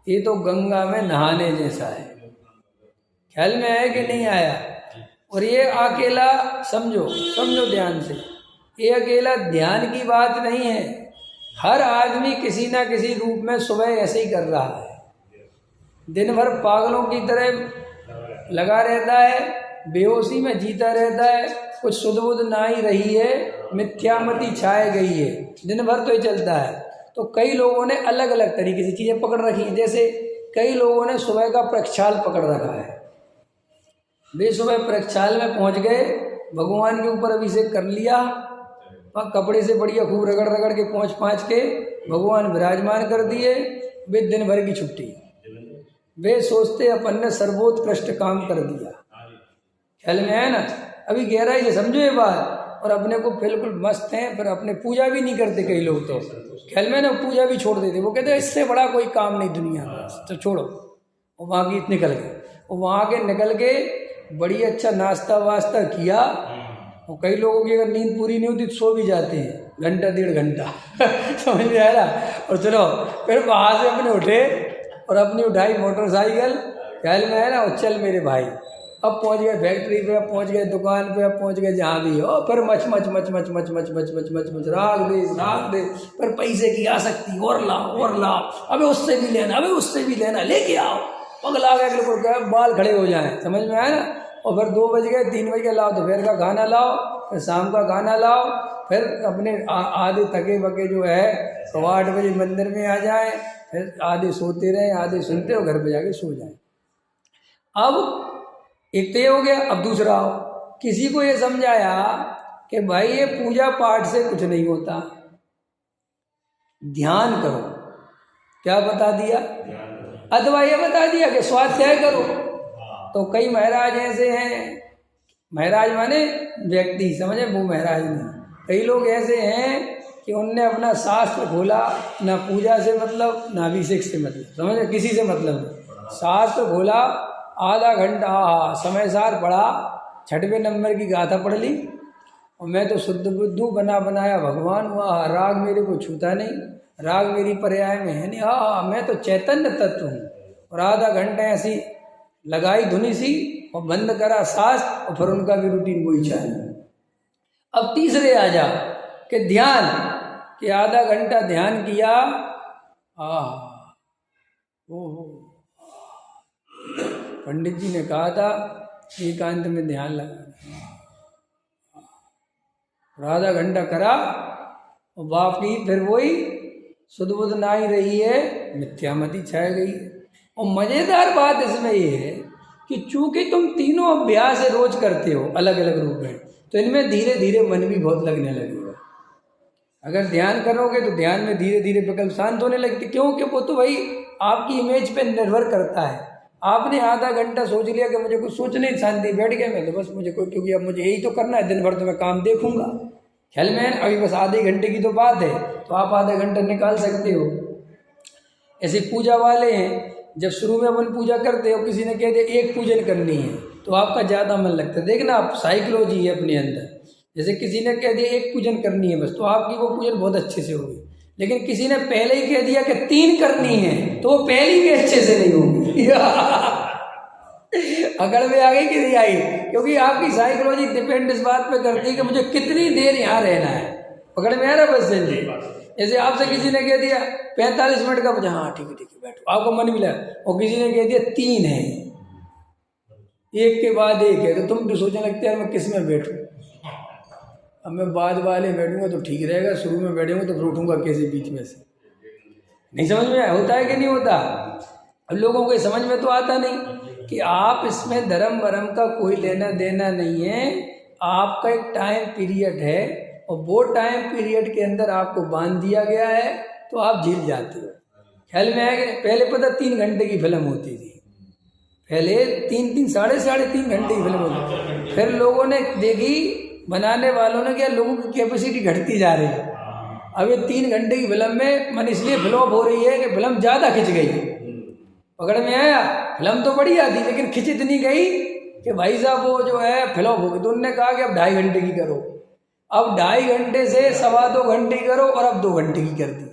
ये तो गंगा में नहाने जैसा है। ख्याल में आया कि नहीं आया? और ये अकेला समझो ध्यान से, ये अकेला ध्यान की बात नहीं है। हर आदमी किसी ना किसी रूप में सुबह ऐसे ही कर रहा है, दिन भर पागलों की तरह लगा रहता है, बेहोशी में जीता रहता है, कुछ सुध बुध ना ही रही है, मिथ्यामति छाए गई है, दिन भर तो ही चलता है। तो कई लोगों ने अलग अलग तरीके से चीज़ें पकड़ रखी हैं। जैसे कई लोगों ने सुबह का प्रक्षाल पकड़ रखा है, वे सुबह प्रक्षाल में पहुंच गए, भगवान के ऊपर अभिषेक कर लिया, कपड़े से बढ़िया खूब रगड़ रगड़ के पहुँच के भगवान विराजमान कर दिए, वे दिन भर की छुट्टी। वे सोचते अपन ने सर्वोत्कृष्ट काम कर दिया। ख्याल में है ना? अभी गहराई से समझो ये बात। और अपने को बिल्कुल मस्त हैं, पर अपने पूजा भी नहीं करते कई लोग। तो ख्याल में ना, पूजा भी छोड़ देते। वो कहते हैं इससे बड़ा कोई काम नहीं दुनिया का, तो छोड़ो। वो वहाँ की निकल गए, वो वहाँ के निकल के बड़ी अच्छा नाश्ता वास्ता किया। और कई लोगों की अगर नींद पूरी नहीं होती तो सो भी जाते हैं घंटा डेढ़ घंटा समझ में आ रहा? और चलो फिर वहाँ से अपने उठे और अपनी उठाई मोटरसाइकिल, ख्याल में है ना, और चल मेरे भाई, अब पहुँच गए फैक्ट्री पे, अब पहुँच गए दुकान पे, अब पहुँच गए जहाँ भी हो। फिर much much much much much much much much much much राग दे, फिर पैसे की आसक्ति, और लाओ, अबे उससे भी लेना, अबे उससे भी लेना, लेके आओ, पगला गया बिल्कुल, बाल खड़े हो जाएं। समझ में आया ना? और फिर 2 बज गए, 3 बज गए, लाओ दोपहर का खाना लाओ, फिर शाम का खाना लाओ, फिर अपने आधे थके बके जो है तो 8 बजे मंदिर में आ जाए, फिर आधे सोते रहे, आधे सुनते हो, घर पे जाके सो जाए। अब एक तो ये हो गया। अब दूसरा हो, किसी को ये समझाया कि भाई ये पूजा पाठ से कुछ नहीं होता, ध्यान करो। क्या बता दिया? अथवा ये बता दिया कि स्वाध्याय करो। तो कई महाराज ऐसे हैं, महाराज माने व्यक्ति, समझे, वो महाराज नहीं। कई लोग ऐसे हैं कि उनने अपना शास्त्र खोला, ना पूजा से मतलब, ना अभिषेक से मतलब, समझे, किसी से मतलब नहीं। शास्त्र खोला, आधा घंटा समय सार पढ़ा, 6वें नंबर की गाथा पढ़ ली, और मैं तो शुद्ध बुद्धू बना बनाया भगवान हुआ, राग मेरे को छूता नहीं, राग मेरी पर्याय में है नहीं, मैं तो चैतन्य तत्व हूँ। और आधा घंटा ऐसी लगाई धुनी सी और बंद करा शास्त्र, और फिर उनका भी रूटीन वही चाहिए। अब तीसरे आ जा कि ध्यान, कि आधा घंटा ध्यान किया, पंडित जी ने कहा था एकांत में ध्यान लगाना, और आधा घंटा करा और बाकी फिर वही सुध बुध ना ही रही है, मिथ्यामति छाई गई है। और मज़ेदार बात इसमें ये है कि चूंकि तुम तीनों अभ्यास रोज करते हो अलग अलग रूप में, तो इनमें धीरे धीरे मन भी बहुत लगने लगेगा। अगर ध्यान करोगे तो ध्यान में धीरे धीरे विकल्प शांत होने लगते। क्यों? कि वो तो भाई आपकी इमेज पे निर्भर करता है। आपने आधा घंटा सोच लिया कि मुझे कुछ सोचने की शांति, बैठ गया मैं तो बस मुझे कोई, क्योंकि अब मुझे यही तो करना है, दिन भर तो मैं काम देखूंगा। ख्याल में अभी बस आधे घंटे की तो बात है, तो आप आधा घंटा निकाल सकते हो। ऐसे पूजा वाले हैं, जब शुरू में अपन पूजा करते हो, किसी ने कह दिया एक पूजन करनी है तो आपका ज़्यादा मन लगता है। देखना आप साइकोलॉजी है अपने अंदर। जैसे किसी ने कह दिया एक पूजन करनी है बस, तो आपकी वो पूजन बहुत अच्छे से होगी। लेकिन किसी ने पहले ही कह दिया कि 3 करनी है, तो वो पहली भी अच्छे से नहीं होगी। अकड़ में आ गई कि नहीं आई? क्योंकि आपकी साइकोलॉजी डिपेंड इस बात पे करती है कि मुझे कितनी देर यहाँ रहना है। पकड़ में आ रहा बस जी। जैसे आपसे किसी ने कह दिया 45 मिनट का मुझे, हाँ ठीक है बैठो, आपको मन मिला। और किसी ने कह दिया 3 है, एक के बाद एक है, तो तुम तो सोचने लगते हैं मैं किस में बैठूं। अब मैं बाद वाले बैठूंगा तो ठीक रहेगा, शुरू में बैठूंगा तो फिर उठूंगा कैसे बीच में से। नहीं समझ में होता है कि नहीं होता? अब लोगों को समझ में तो आता नहीं कि आप इसमें धर्म वरम का कोई लेना देना नहीं है। आपका एक टाइम पीरियड है और वो टाइम पीरियड के अंदर आपको बांध दिया गया है, तो आप झील जाते हो। ख्याल में आया कि पहले पता 3 घंटे की फिल्म होती थी, पहले 3 साढ़े 3 घंटे की फिल्म होती थी। फिर लोगों ने देखी, बनाने वालों ने क्या, लोगों की कैपेसिटी घटती जा रही है। अब ये 3 घंटे की फिल्म में मन इसलिए फ्लॉप हो रही है कि फिल्म ज़्यादा खिंच गई। पकड़ में आया? फिल्म तो बढ़िया थी लेकिन खिंच इतनी गई कि भाई साहब वो जो है फ्लॉप हो गई। तो उन्होंने कहा कि अब 2.5 घंटे की करो। अब 2.5 घंटे से 2.25 घंटे की करो, और अब 2 घंटे की कर दी।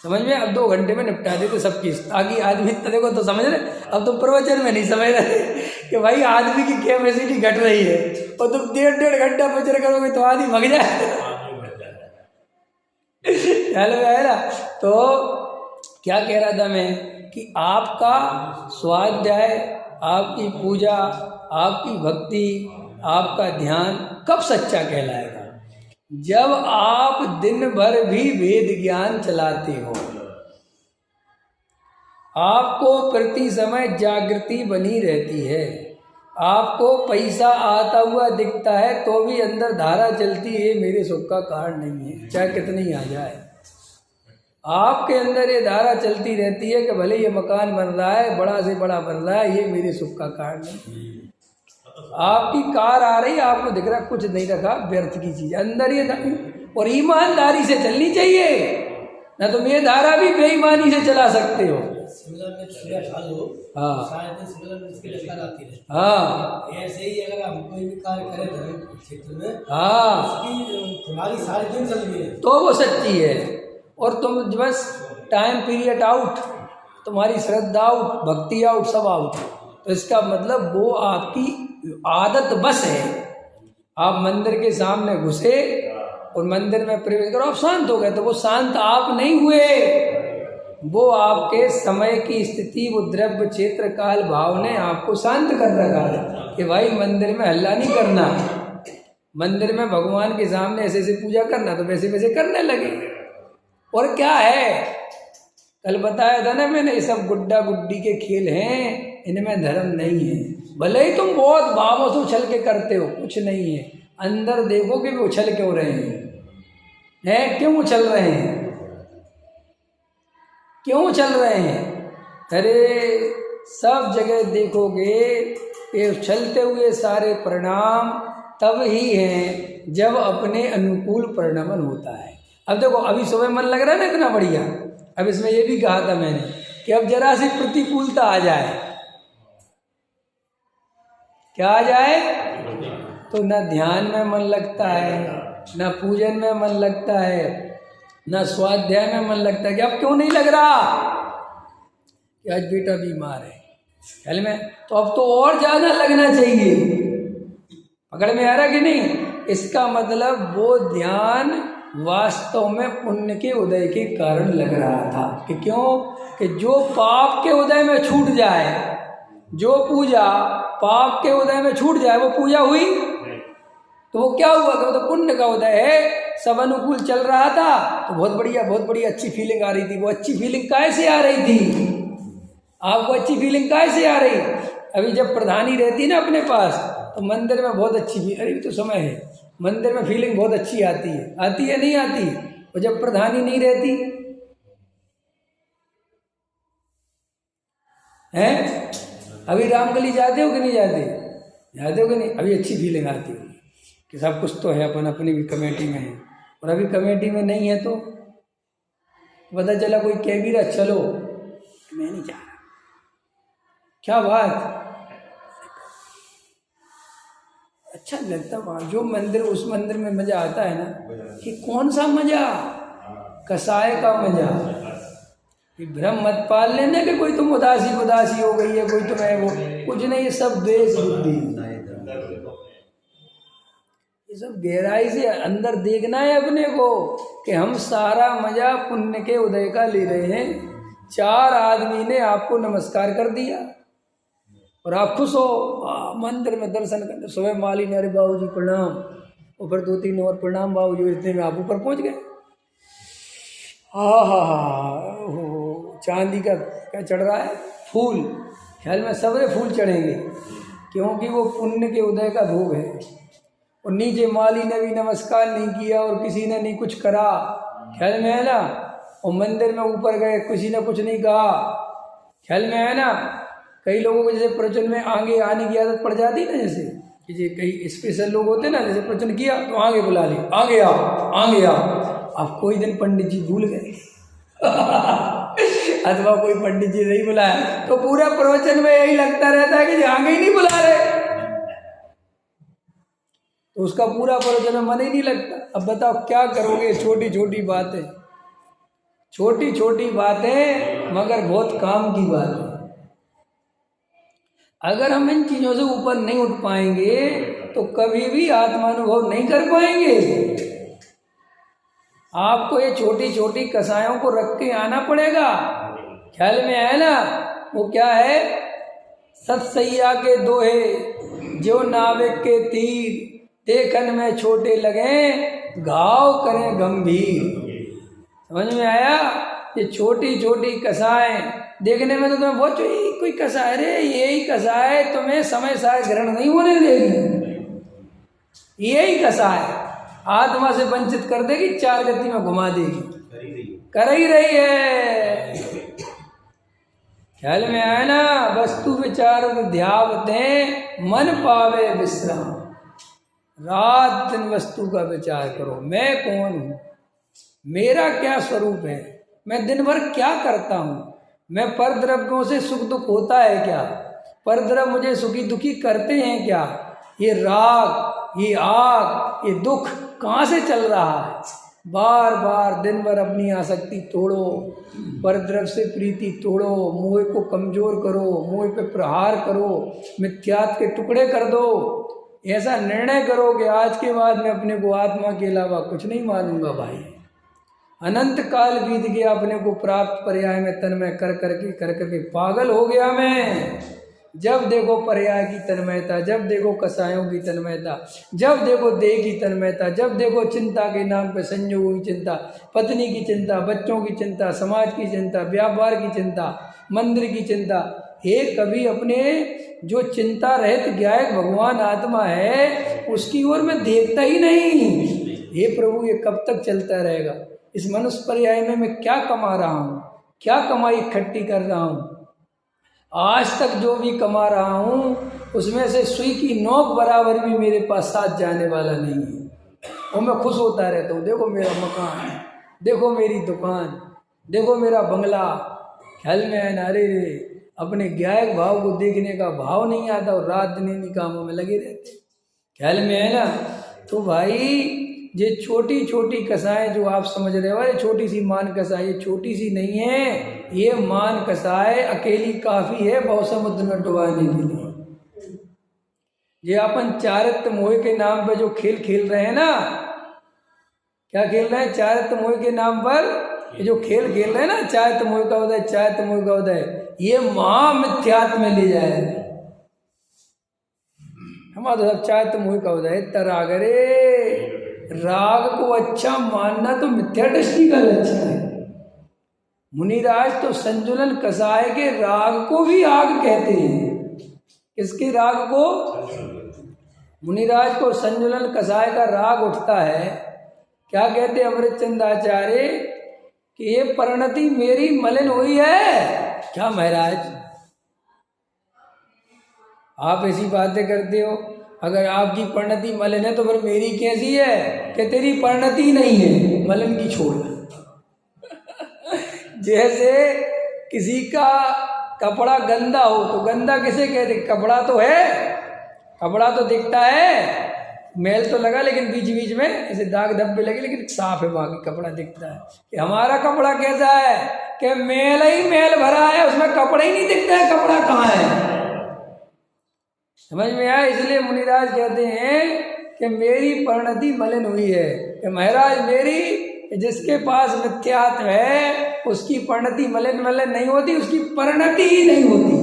समझ में? अब 2 घंटे में निपटा देते सबकी। आगे आदमी देखो तो समझ रहे। अब तुम प्रवचन में नहीं समझ रहे कि भाई आदमी की कैपेसिटी घट रही है, और तुम 1.5 घंटा प्रवचन करोगे तो आदमी भग जाए। हेलो यार, तो क्या कह रहा था मैं कि आपका स्वाध्याय, आपकी पूजा, आपकी भक्ति, आपका ध्यान कब सच्चा कहलाएगा? जब आप दिन भर भी वेद ज्ञान चलाते हो, आपको प्रति समय जागृति बनी रहती है, आपको पैसा आता हुआ दिखता है तो भी अंदर धारा चलती है मेरे सुख का कारण नहीं है, चाहे कितनी आ जाए। आपके अंदर ये धारा चलती रहती है कि भले ये मकान बन रहा है, बड़ा से बड़ा बन रहा है, ये मेरे सुख का कारण नहीं। आपकी कार आ रही, आपको दिख रहा कुछ नहीं रखा, व्यर्थ की चीज अंदर ये। और ईमानदारी से चलनी चाहिए, ना तुम ये धारा भी बेईमानी से चला सकते हो। हाँ, ऐसे ही अगर हम कोई भी कार्य करें धर्म क्षेत्र में, हाँ, तुम्हारी सारी दिन चल रही है तो वो सच्ची है। और तुम बस टाइम पीरियड आउट, तुम्हारी श्रद्धा आउट, भक्ति आउट, सब आउट। तो इसका मतलब वो आपकी आदत बस है। आप मंदिर के सामने घुसे और मंदिर में प्रवेश करो, आप शांत हो गए, तो वो शांत आप नहीं हुए, वो आपके समय की स्थिति, वो द्रव्य क्षेत्र काल भाव ने आपको शांत कर रखा है कि भाई मंदिर में हल्ला नहीं करना, मंदिर में भगवान के सामने ऐसे ऐसे पूजा करना, तो वैसे वैसे करने लगे। और क्या है, कल बताया था ना मैंने, ये सब गुड्डा गुड्डी के खेल हैं, इनमें धर्म नहीं है। भले ही तुम बहुत भावों से उछल के करते हो, कुछ नहीं है। अंदर देखो कि वे उछल क्यों रहे हैं, क्यों उछल रहे हैं, क्यों उछल रहे हैं? अरे सब जगह देखोगे ये उछलते हुए सारे परिणाम तब ही हैं जब अपने अनुकूल परिणमन होता है। अब देखो, अभी सुबह मन लग रहा है ना इतना बढ़िया, अब इसमें ये भी कहा था मैंने कि अब जरा सी प्रतिकूलता आ जाए, क्या आ जाए, तो न ध्यान में मन लगता है, न पूजन में मन लगता है, न स्वाध्याय में मन लगता है। कि अब क्यों नहीं लग रहा? कि आज बेटा बीमार है, ख्याल में, तो अब तो और ज्यादा लगना चाहिए। पकड़ में आ रहा कि नहीं? इसका मतलब वो ध्यान वास्तव में पुण्य के उदय के कारण लग रहा था। कि क्यों? कि जो पाप के उदय में छूट जाए, जो पूजा पाप के उदय में छूट जाए, वो पूजा हुई? तो वो क्या हुआ? तो पुण्य का उदय है, सब अनुकूल चल रहा था, तो बहुत बढ़िया अच्छी फीलिंग आ रही थी। वो अच्छी फीलिंग काहे से आ रही थी? आपको अच्छी फीलिंग काहे से आ रही? अभी जब प्रधानी रहती है ना अपने पास, तो मंदिर में बहुत अच्छी भी, अरे तो समय है, मंदिर में फीलिंग बहुत अच्छी आती है नहीं आती। और जब प्रधानी नहीं रहती है, अभी रामकली जाते हो कि नहीं जाते, जाते हो कि नहीं, अभी अच्छी फीलिंग आती है कि सब कुछ तो है, अपन अपनी भी कमेटी में है। और अभी कमेटी में नहीं है तो पता चला कोई कह भी रहा चलो, मैं नहीं जा रहा, क्या बात, अच्छा लगता वहाँ जो मंदिर, उस मंदिर में मजा आता है ना, कि कौन सा मजा, कसाय का मजा। कि भ्रम मत पाल लेना कि कोई तुम उदासी हो गई है, कोई तुम्हें वो, कुछ नहीं, ये सब द्वेष बुद्धि, ये सब गहराई से अंदर देखना है अपने को कि हम सारा मजा पुण्य के उदय का ले रहे हैं। 4 आदमी ने आपको नमस्कार कर दिया और आप खुश हो, मंदिर में दर्शन करने, सुबह माली ने अरे बाबू जी प्रणाम, और फिर 2-3 और प्रणाम बाबू जी, इतने में आप ऊपर पहुंच गए। चांदी का क्या चढ़ रहा है, फूल, ख्याल में सबरे फूल चढ़ेंगे, क्योंकि वो पुण्य के उदय का भोग है। और नीचे माली ने भी नमस्कार नहीं किया और किसी ने नहीं कुछ करा, ख्याल में है ना। और मंदिर में ऊपर गए, किसी ने कुछ नहीं कहा, ख्याल में है ना। कई लोगों को जैसे प्रवचन में आगे आने की आदत पड़ जाती है ना, जैसे कि कई स्पेशल लोग होते हैं ना, जैसे प्रवचन किया तो आगे बुला लिया, आगे आओ। अब कोई दिन पंडित जी भूल गए अथवा कोई पंडित जी नहीं बुलाया, तो पूरा प्रवचन में यही लगता रहता है कि आगे ही नहीं बुला रहे, तो उसका पूरा प्रवचन में मन ही नहीं लगता। अब बताओ क्या करोगे, छोटी छोटी बातें मगर बहुत काम की बात है। अगर हम इन चीजों से ऊपर नहीं उठ पाएंगे तो कभी भी आत्मानुभव नहीं कर पाएंगे। आपको ये छोटी कसायों को रख के आना पड़ेगा, ख्याल में है ना। वो क्या है, सतसैया के दोहे जो नाविक के तीर, देखन में छोटे लगे घाव करें गंभीर। समझ में आया, ये छोटी कसाएं देखने में तो तुम्हें बहुत कोई कसाय, रे यही कसाय तुम्हें समय सार ग्रहण नहीं होने देगी, यही कसाय आत्मा से वंचित कर देगी, 4 गति में घुमा देगी, कर ही रही है। ख्याल में आया ना, वस्तु विचार ध्यावते मन पावे विश्राम। रात दिन वस्तु का विचार करो, मैं कौन हूँ, मेरा क्या स्वरूप है, मैं दिन भर क्या करता हूँ, मैं परद्रव्यों से सुख दुख होता है क्या, परद्रव्य मुझे सुखी दुखी करते हैं क्या, ये राग, ये आग, ये दुख कहाँ से चल रहा है। बार बार दिन भर अपनी आसक्ति तोड़ो, परद्रव्य से प्रीति तोड़ो, मोह को कमजोर करो, मोह पे प्रहार करो, मिथ्यात्व के टुकड़े कर दो। ऐसा निर्णय करो कि आज के बाद मैं अपने को आत्मा के अलावा कुछ नहीं मानूंगा भाई। अनंत काल बीत गया, अपने को प्राप्त पर्याय में तन्मय कर करके पागल हो गया मैं। जब देखो पर्याय की तन्मयता, जब देखो कसायों की तन्मयता, जब देखो देह की तन्मयता, जब देखो चिंता के नाम पे संयोगों की चिंता, पत्नी की चिंता, बच्चों की चिंता, समाज की चिंता, व्यापार की चिंता, मंदिर की चिंता। हे कभी अपने जो चिंता रहित ज्ञायक भगवान आत्मा है उसकी ओर मैं देखता ही नहीं। हे प्रभु, ये कब तक चलता रहेगा। इस मनुष्य पर्याय में मैं क्या कमा रहा हूँ, क्या कमाई इकट्ठी कर रहा हूँ। आज तक जो भी कमा रहा हूँ उसमें से सुई की नोक बराबर भी मेरे पास साथ जाने वाला नहीं है। और मैं खुश होता रहता हूँ, देखो मेरा मकान, देखो मेरी दुकान, देखो मेरा बंगला। ख्याल में है ना, अरे अपने ज्ञायक भाव को देखने का भाव नहीं आता और रात दिन इन्हीं कामों में लगे रहते। ख्याल में है ना। तो भाई ये छोटी कसाएं जो आप समझ रहे हो, ये छोटी सी मान कसाई, ये छोटी सी नहीं है, ये मान कसाए अकेली काफी है बहु समुद्र में डुबाने के लिए। ये अपन चारित्र मोह के नाम पर जो खेल खेल रहे हैं ना, क्या खेल रहे हैं, चारित्र मोह के नाम पर ये जो खेल खेल रहे हैं ना, चारित्र मोह का उदय, चारित्र मोह का उदय, ये महामिथ्यात्व में ले जाए। हमारा सब चारित्र मोह का उदय तरागरे। राग को अच्छा मानना तो मिथ्या दृष्टि का लक्षण है। मुनिराज तो संजुलन कसाय के राग को भी आग कहते हैं। किसके राग को? मुनिराज को संजुलन कसाय का राग उठता है। क्या कहते अमृतचंद आचार्य कि ये परिणति मेरी मलिन हुई है। क्या महाराज आप ऐसी बातें करते हो? अगर आपकी परिणति मलिन है तो फिर मेरी कैसी है? कि तेरी परिणति नहीं है, मलिन की छोड़। जैसे किसी का कपड़ा गंदा हो तो गंदा किसे कहते? कपड़ा तो है, कपड़ा तो दिखता है, मैल तो लगा लेकिन बीच बीच में ऐसे दाग धब्बे लगे लेकिन साफ है, बाकी कपड़ा दिखता है। कि हमारा कपड़ा कैसा है? कि मैल ही मैल भरा है, उसमें कपड़ा ही नहीं दिखता है, कपड़ा कहाँ है? समझ में आया? इसलिए मुनिराज कहते हैं कि मेरी परिणति मलिन हुई है। कि महाराज मेरी, जिसके पास मिथ्यात्व है उसकी परिणति मलिन मलिन नहीं होती, उसकी परिणति ही नहीं होती।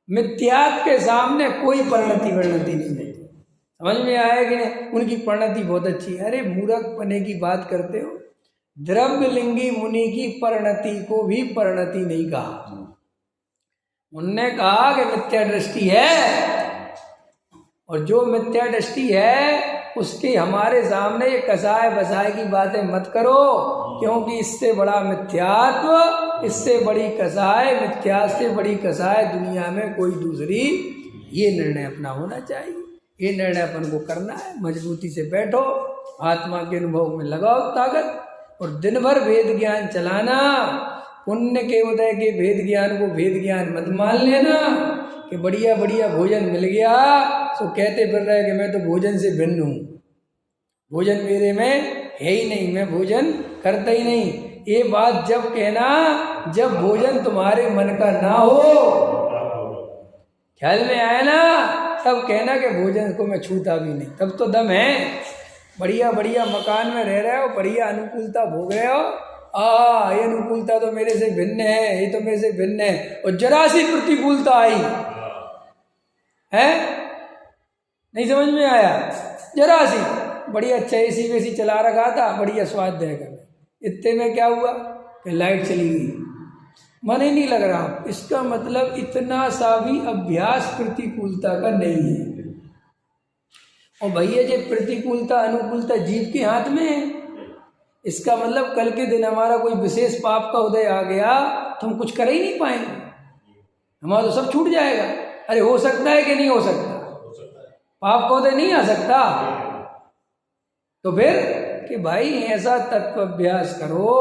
मिथ्यात्व के सामने कोई परिणति वर्णति नहीं होती। समझ में आया कि नहीं? उनकी परिणति बहुत अच्छी है। अरे मूर्ख पने की बात करते हो। द्रव्यलिंगी मुनि की परिणति को भी परिणति नहीं कहा। उनने कहा कि मिथ्या दृष्टि है, और जो मिथ्या दृष्टि है उसके हमारे सामने ये कसाय बसाय की बातें मत करो, क्योंकि इससे बड़ा मिथ्यात्व, इससे बड़ी कसाय, मिथ्या से बड़ी कसाय दुनिया में कोई दूसरी। ये निर्णय अपना होना चाहिए, ये निर्णय अपन को करना है। मजबूती से बैठो, आत्मा के अनुभव में लगाओ ताकत, और दिन भर वेद ज्ञान चलाना। पुण्य के उदय के भेद ज्ञान को भेद ज्ञान मत मान लेना कि बढ़िया बढ़िया भोजन मिल गया तो कहते फिर रहे कि मैं तो भोजन से भिन्न हूँ, भोजन मेरे में है ही नहीं, मैं भोजन करता ही नहीं। ये बात जब कहना जब भोजन तुम्हारे मन का ना हो, ख्याल में आया ना, तब कहना कि भोजन को मैं छूता भी नहीं। तब तो दम है, बढ़िया बढ़िया मकान में रह रहे हो, बढ़िया अनुकूलता भोग रहे हो। ये अनुकूलता तो मेरे से भिन्न है, ये तो मेरे से भिन्न है, और जरा सी प्रतिकूलता आई है, नहीं समझ में आया? जरा सी बढ़िया अच्छा एसी वेसी चला रखा था, बढ़िया स्वाद देगा, इतने में क्या हुआ कि लाइट चली गई, मन ही नहीं लग रहा। इसका मतलब इतना सा भी अभ्यास प्रतिकूलता का नहीं है। और भैया जो प्रतिकूलता अनुकूलता जीव के हाथ में है। इसका मतलब कल के दिन हमारा कोई विशेष पाप का उदय आ गया तो हम कुछ कर ही नहीं पाएंगे, हमारा तो सब छूट जाएगा। अरे हो सकता है कि नहीं हो सकता? पाप का उदय नहीं आ सकता। तो फिर कि भाई ऐसा तत्व अभ्यास करो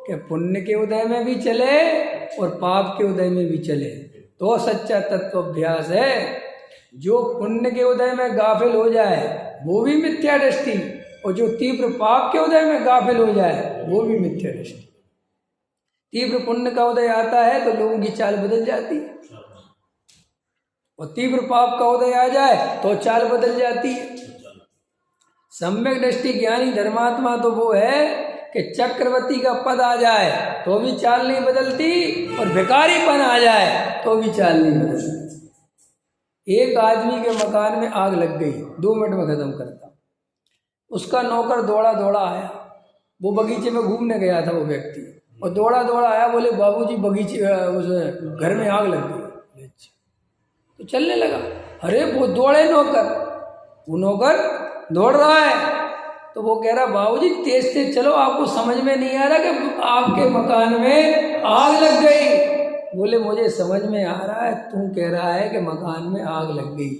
कि पुण्य के उदय में भी चले और पाप के उदय में भी चले, तो सच्चा तत्व अभ्यास है। जो पुण्य के उदय में गाफिल हो जाए वो भी मिथ्या दृष्टि, और जो तीव्र पाप के उदय में गाफिल हो जाए वो भी मिथ्या दृष्टि। तीव्र पुण्य का उदय आता है तो लोगों की चाल बदल जाती है, और तीव्र पाप का उदय आ जाए तो चाल बदल जाती है। सम्यक दृष्टि ज्ञानी धर्मात्मा तो वो है कि चक्रवर्ती का पद आ जाए तो भी चाल नहीं बदलती, और भिखारीपन आ जाए तो भी चाल नहीं बदलती। एक आदमी के मकान में आग लग गई, 2 मिनट में खत्म करता। उसका नौकर दौड़ा दौड़ा आया, वो बगीचे में घूमने गया था वो व्यक्ति, और दौड़ा दौड़ा आया, बोले बाबूजी बगीचे उस घर में आग लग गई। तो चलने लगा। अरे वो दौड़े नौकर, वो नौकर दौड़ रहा है, तो वो कह रहा बाबूजी तेज तेज चलो, आपको समझ में नहीं आ रहा कि आपके मकान में आग लग गई। बोले मुझे समझ में आ रहा है, तू कह रहा है कि मकान में आग लग गई,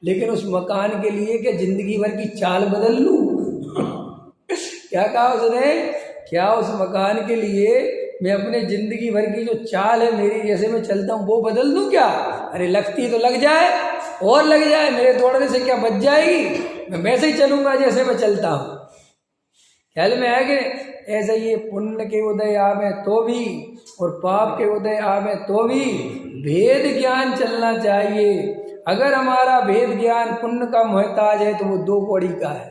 लेकिन उस मकान के लिए क्या जिंदगी भर की चाल बदल लूं? क्या कहा उसने? क्या उस मकान के लिए मैं अपने जिंदगी भर की जो चाल है मेरी, जैसे मैं चलता हूँ वो बदल दूं क्या? अरे लगती तो लग जाए, और लग जाए, मेरे दौड़ने से क्या बच जाएगी? मैं वैसे ही चलूंगा जैसे मैं चलता हूँ। ख्याल में आया कि ऐसा ये पुण्य के उदय आवे तो भी और पाप के उदय आवे तो भी भेद ज्ञान चलना चाहिए। अगर हमारा भेद ज्ञान पुण्य का मोहताज है तो वो 2 कौड़ी का है,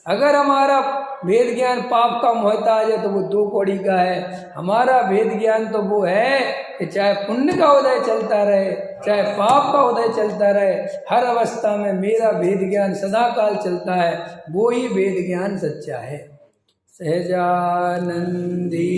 अगर हमारा भेद ज्ञान पाप का मोहताज है तो वो 2 कौड़ी का है। हमारा भेद ज्ञान तो वो है कि चाहे पुण्य का उदय चलता रहे चाहे पाप का उदय चलता रहे, हर अवस्था में मेरा भेद ज्ञान सदा काल चलता है, वो ही भेद ज्ञान सच्चा है। सहजानंदी